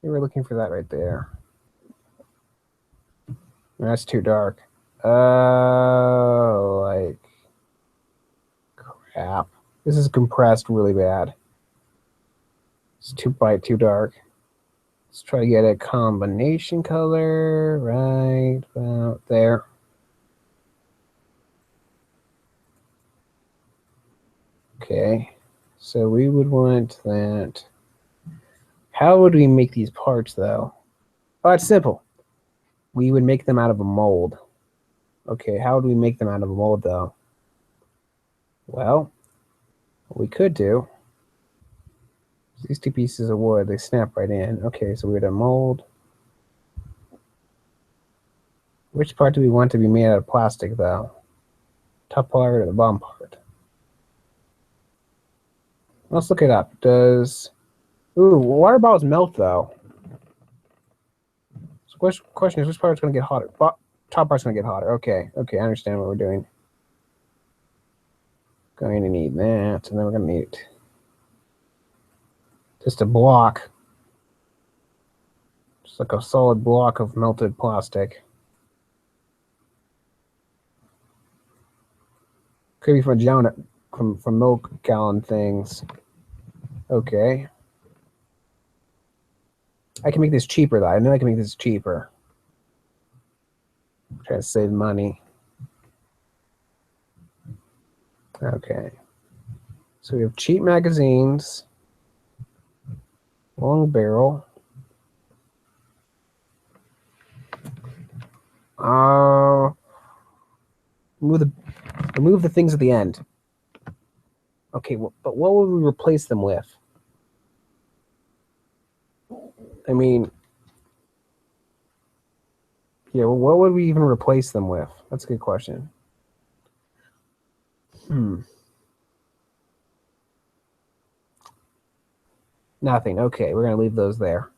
We were looking for that right there. That's too dark. Like crap. This is compressed really bad. It's too bright, too dark. Let's try to get a combination color right about there. Okay, so we would want that. How would we make these parts though? Oh, it's simple. We would make them out of a mold. Okay, how would we make them out of a mold though? Well, what we could do, these two pieces of wood, they snap right in. Okay, so we would have mold. Which part do we want to be made out of plastic though? Top part or the bottom part? Let's look it up. Does... Ooh, water bottles melt, though. So question is, which part's going to get hotter? Top part's going to get hotter. Okay, I understand what we're doing. Going to need that, and then we're going to need just a block. Just like a solid block of melted plastic. Could be from a gallon, from milk gallon things. Okay. I can make this cheaper, though. I know I can make this cheaper. Try to save money. Okay. So we have cheap magazines. Long barrel. Remove the things at the end. Okay, well, but what would we replace them with? I mean, yeah, well, what would we even replace them with? That's a good question. Nothing. Okay, we're going to leave those there.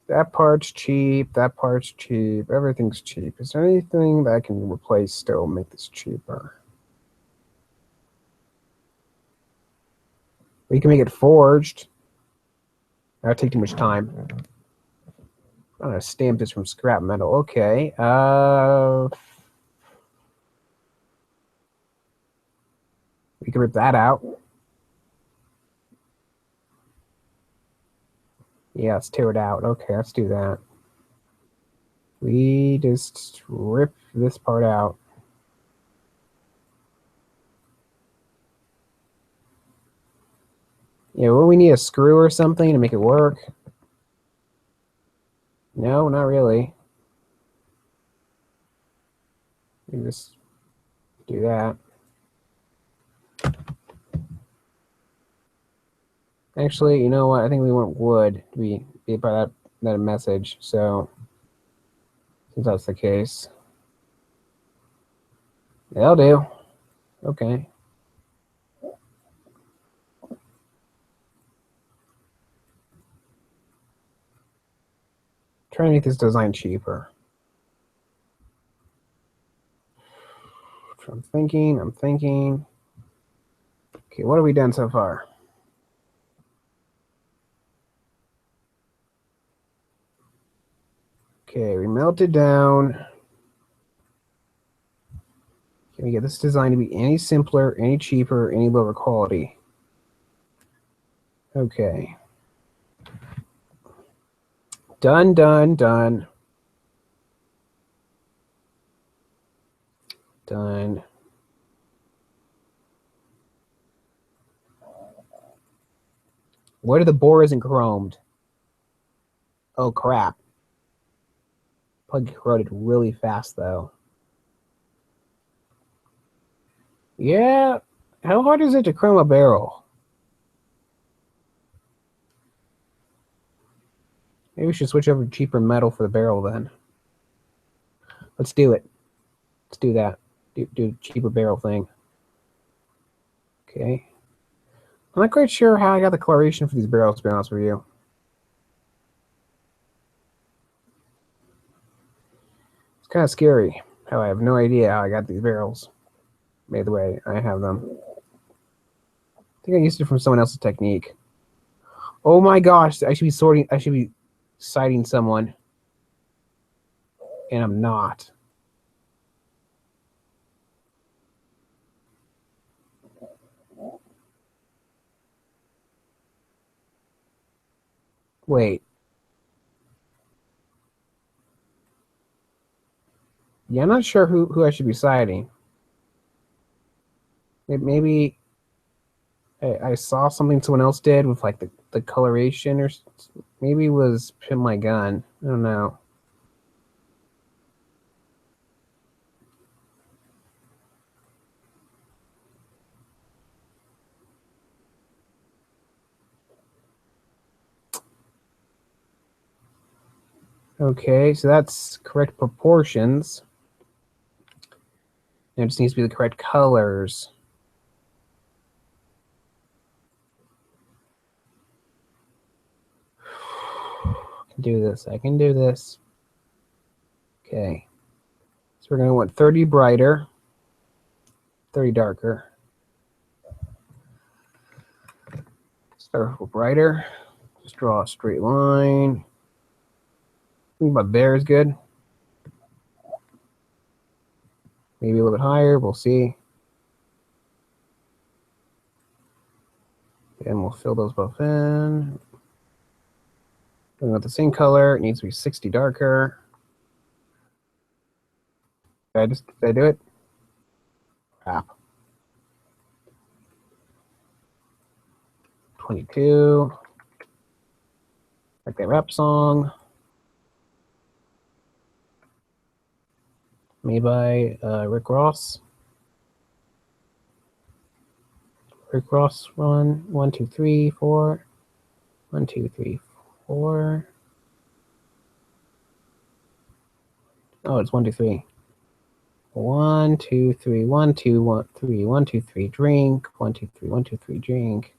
That part's cheap. That part's cheap. Everything's cheap. Is there anything that I can replace still make this cheaper? We can make it forged. That'll take too much time. I'm going to stamp this from scrap metal. Okay. We can rip that out. Yeah, let's tear it out. Okay, let's do that. We just rip this part out. Yeah, well, we need a screw or something to make it work. No, not really. We just do that. Actually, you know what? I think we want wood to be part of that message. So, since that's the case, that'll do. Okay. Try to make this design cheaper. I'm thinking. Okay, what have we done so far? Okay, we melted down. Can we get this design to be any simpler, any cheaper, any lower quality? Okay. Done. Done. What if the bore isn't chromed? Oh, crap. Plug corroded really fast, though. Yeah. How hard is it to chrome a barrel? Maybe we should switch over to cheaper metal for the barrel then. Let's do it. Let's do that. Do cheaper barrel thing. Okay. I'm not quite sure how I got the coloration for these barrels, to be honest with you. It's kind of scary how I have no idea how I got these barrels made the way I have them. I think I used it from someone else's technique. Oh my gosh, I should be citing someone. And I'm not. Wait. Yeah, I'm not sure who I should be citing. Maybe I saw something someone else did with like the coloration, or maybe it was Pin My Gun. I don't know. Okay, so that's correct proportions. And it just needs to be the correct colors. I can do this. I can do this. Okay. So we're going to want 30 brighter, 30 darker. Start with brighter. Just draw a straight line. I think my bear is good. Maybe a little bit higher. We'll see. And we'll fill those both in. We want the same color. It needs to be 60 darker. Did I do it? Crap. 22. Like that rap song. Made by Rick Ross. Rick Ross run 1, 2, 3, 4. 1, 2, 3, 4. Oh, it's 1, 2, 3. 1, 2, 3, 1, 2, 1, 3, 1, 2, 3, drink. 1, 2, 3, 1, 2, 3, drink.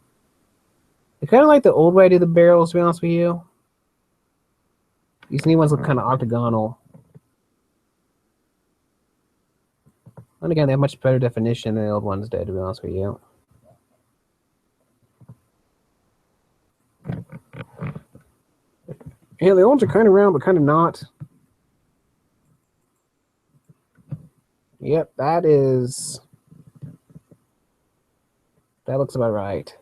I kind of like the old way I do the barrels, to be honest with you. These new ones look kind of octagonal. And again, they have much better definition than the old ones did, to be honest with you. Yeah, the old ones are kind of round, but kind of not. Yep, that looks about right.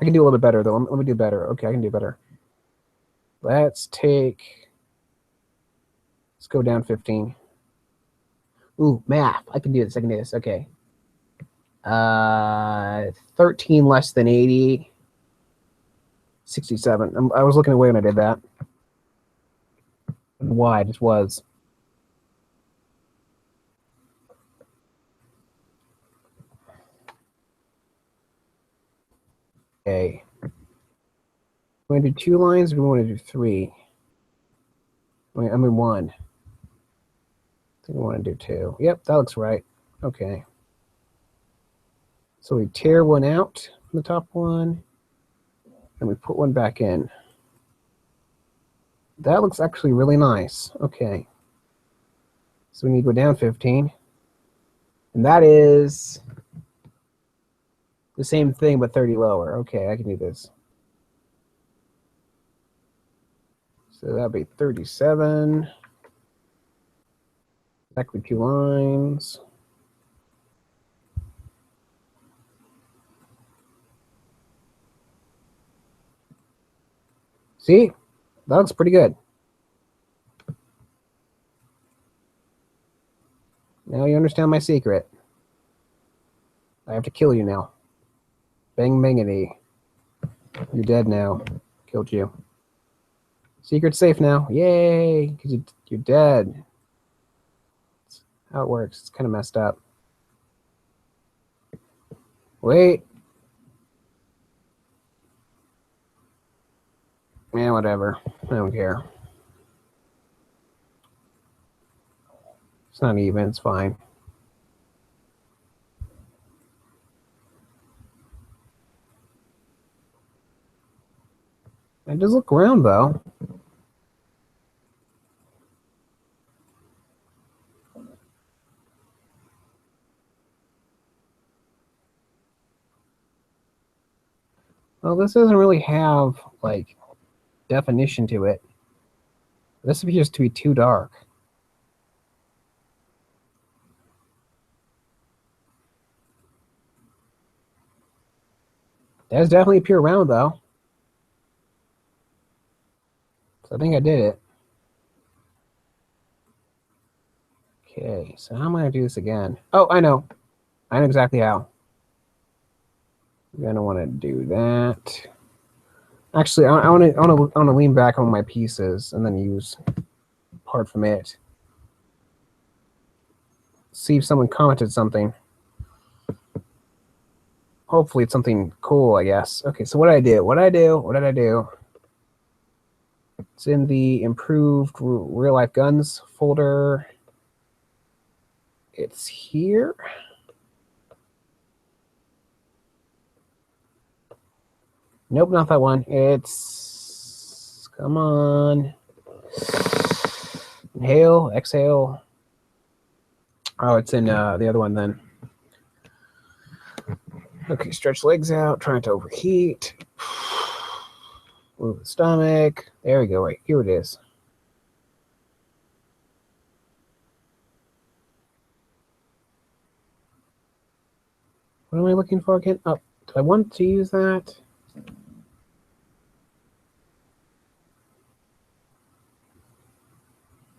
I can do a little bit better, though. Let me do better. Okay, I can do better. Let's go down 15. Ooh, math. I can do this. I can do this. Okay. 13 less than 80. 67. I was looking away when I did that. Why? It just was. Okay. We want to do 2 lines, or do we want to do 3? I mean 1. I think we want to do 2. Yep, that looks right. Okay. So we tear one out from the top one, and we put one back in. That looks actually really nice. Okay. So we need to go down 15. And that is the same thing, but 30 lower. Okay, I can do this. So that'd be 37. Exactly 2 lines. See? That looks pretty good. Now you understand my secret. I have to kill you now. Bang bangity. You're dead now. Killed you. Secret's safe now. Yay! Because you're dead. That's how it works. It's kind of messed up. Wait. Yeah, whatever. I don't care. It's not even. It's fine. It does look round, though. Well, this doesn't really have, like, definition to it. This appears to be too dark. That's definitely pure round, though. So I think I did it. Okay, so how am I going to do this again? Oh, I know. I know exactly how. I'm going to want to do that. Actually, I want to lean back on my pieces and then use part from it. See if someone commented something. Hopefully it's something cool, I guess. Okay, so what did I do? What did I do? It's in the improved real life guns folder. It's here. Nope, not that one. It's, come on. Inhale, exhale. Oh, it's in the other one then. Okay, stretch legs out, trying to overheat. Move the stomach. There we go, right, here it is. What am I looking for again? Oh, do I want to use that?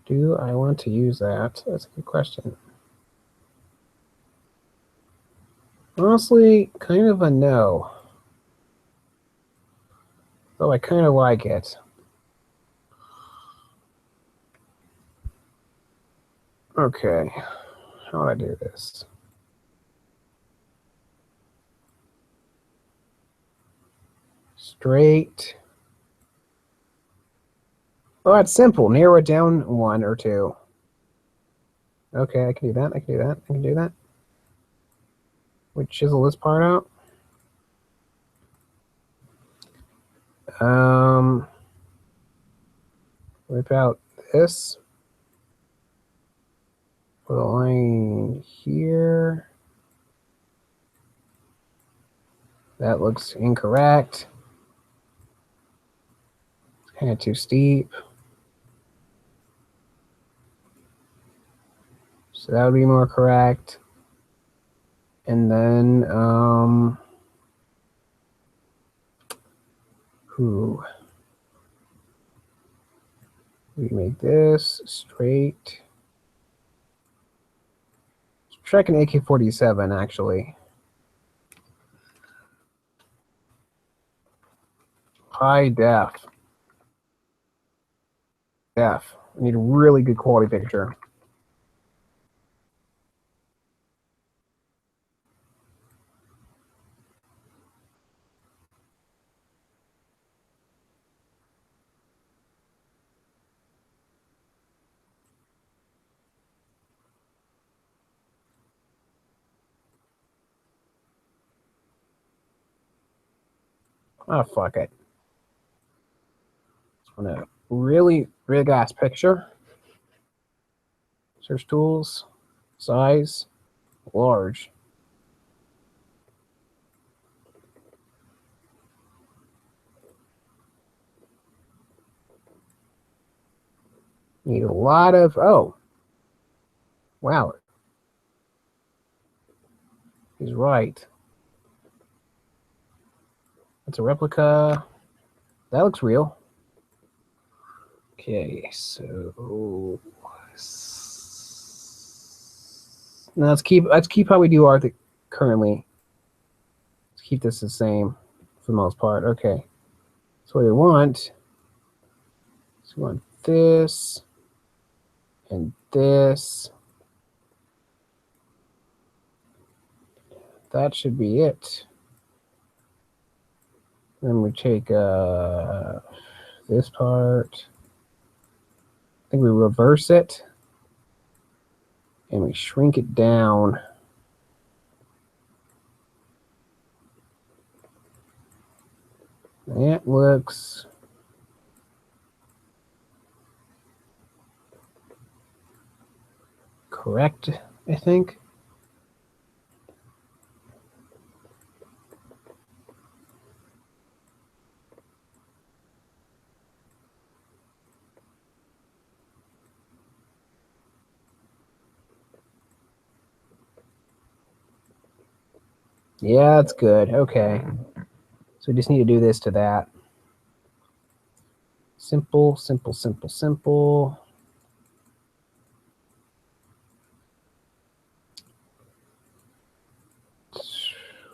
Do I want to use that? That's a good question. Honestly, kind of a no. Though I kind of like it. Okay, how do I do this? Straight. Oh, it's simple. Narrow it down 1 or 2. Okay, I can do that. I can do that. I can do that. We chisel this part out. Rip out this. Put a line here. That looks incorrect. It's kind of too steep. So that would be more correct. And then, we make this straight. Let's check an AK-47 actually. High def. I need a really good quality picture. Oh, fuck it. On a really big ass picture. Search tools, size, large. Need a lot of, oh, wow. He's right. It's a replica. That looks real. Okay, so now let's keep how we do our currently. Let's keep this the same for the most part. Okay. So what we want is we want this and this. That should be it. Then we take this part. I think we reverse it and we shrink it down. That looks correct, I think. Yeah, that's good. Okay. So we just need to do this to that. Simple, simple, simple, simple.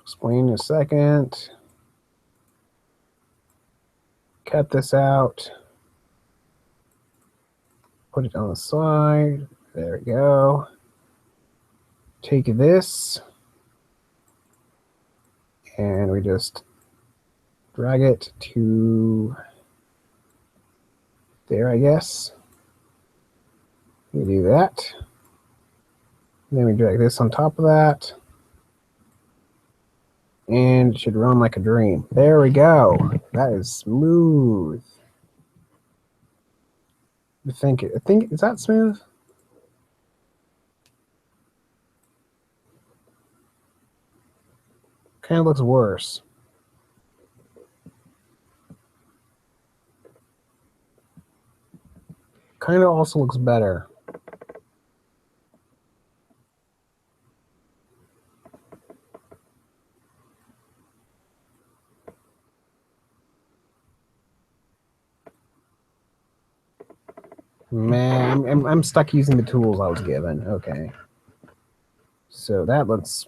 Explain in a second. Cut this out. Put it on the side. There we go. Take this. And we just drag it to there, I guess. We do that. Then we drag this on top of that. And it should run like a dream. There we go. That is smooth. I think, is that smooth? Kind of looks worse. Kind of also looks better. Man, I'm stuck using the tools I was given. Okay. So that looks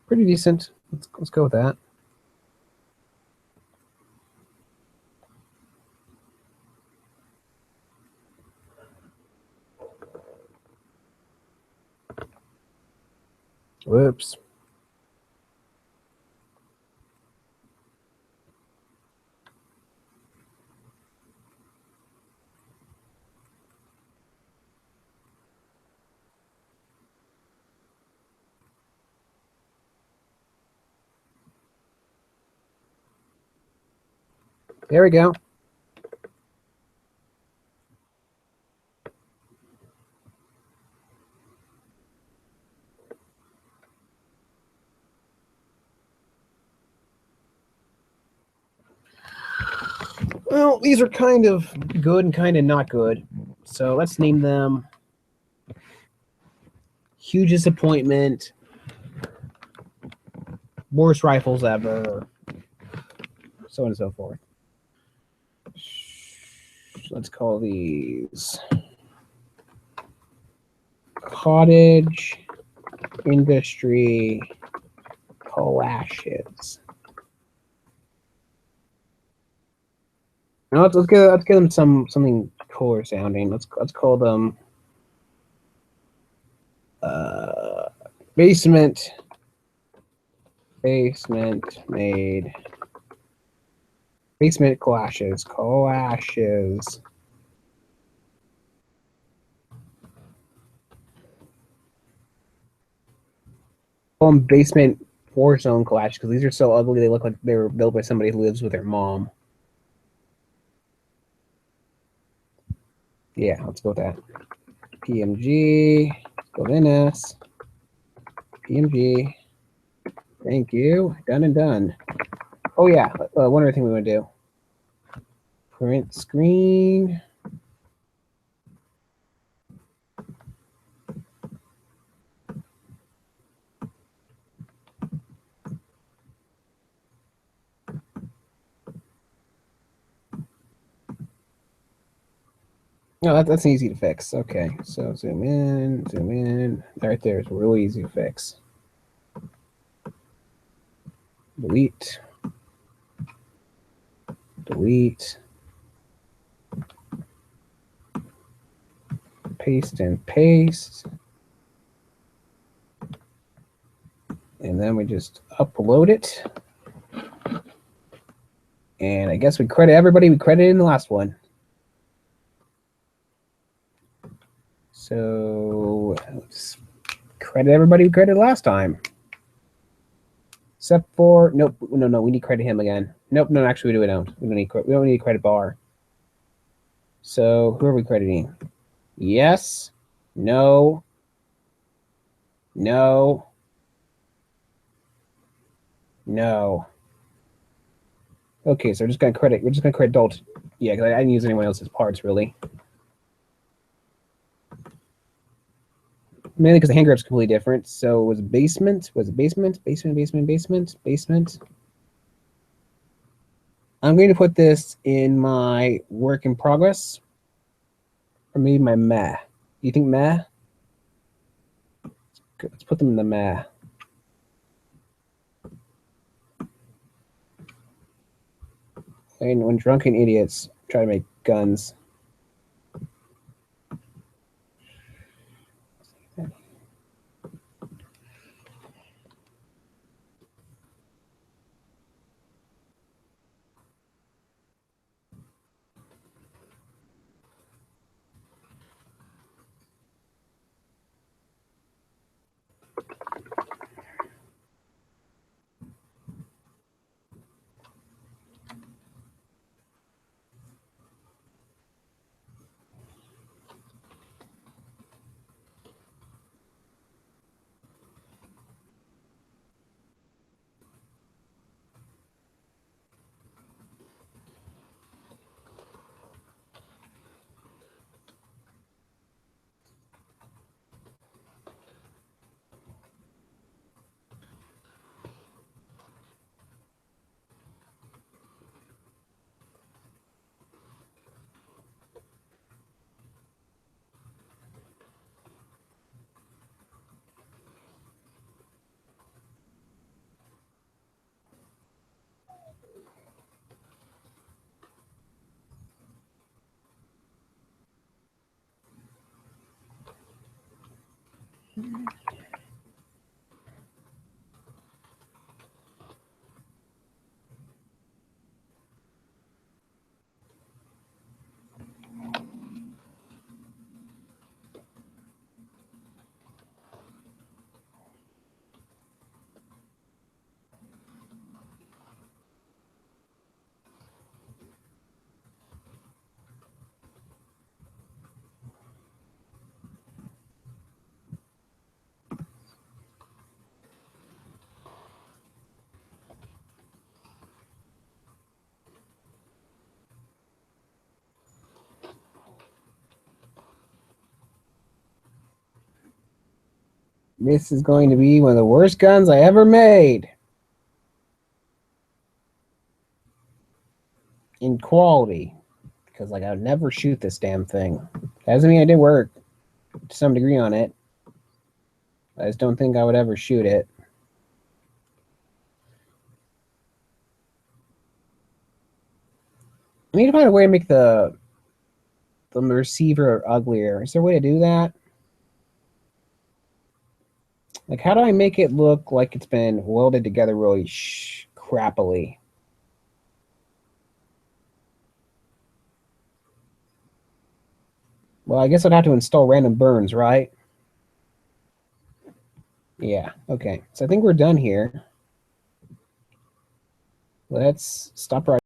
pretty decent. Let's go with that. Whoops. There we go. Well, these are kind of good and kind of not good. So let's name them Huge Disappointment, Worst Rifles Ever, so on and so forth. Let's call these Cottage Industry Clashes. Now let's give them something cooler sounding. Let's call them basement clashes. Call them basement Warzone clash because these are so ugly. They look like they were built by somebody who lives with their mom. Yeah, let's go with that. PMG, go NS, PMG. Thank you. Done and done. Oh yeah, one other thing we want to do. Print screen. No, that's easy to fix. Okay, so zoom in, zoom in. Right there is really easy to fix. Delete. Delete. Paste and paste. And then we just upload it. And I guess we credit everybody we credited in the last one. So let's credit everybody we credited last time. Except for nope, no, we need to credit him again. Nope, no, actually we don't. We don't need credit bar. So who are we crediting? Yes, no, no, no. Okay, so we're just gonna credit Dalt. Yeah, because I didn't use anyone else's parts really. Mainly because the hand grip's completely different. So it was basement. Basement. I'm going to put this in my work in progress. Or maybe my meh. Do you think meh? Let's put them in the meh. And when drunken idiots try to make guns. This is going to be one of the worst guns I ever made. In quality. Because, like, I would never shoot this damn thing. Doesn't mean I did work to some degree on it. I just don't think I would ever shoot it. I need to find a way to make the receiver uglier. Is there a way to do that? Like, how do I make it look like it's been welded together really crappily? Well, I guess I'd have to install random burns, right? Yeah, okay. So I think we're done here. Let's stop right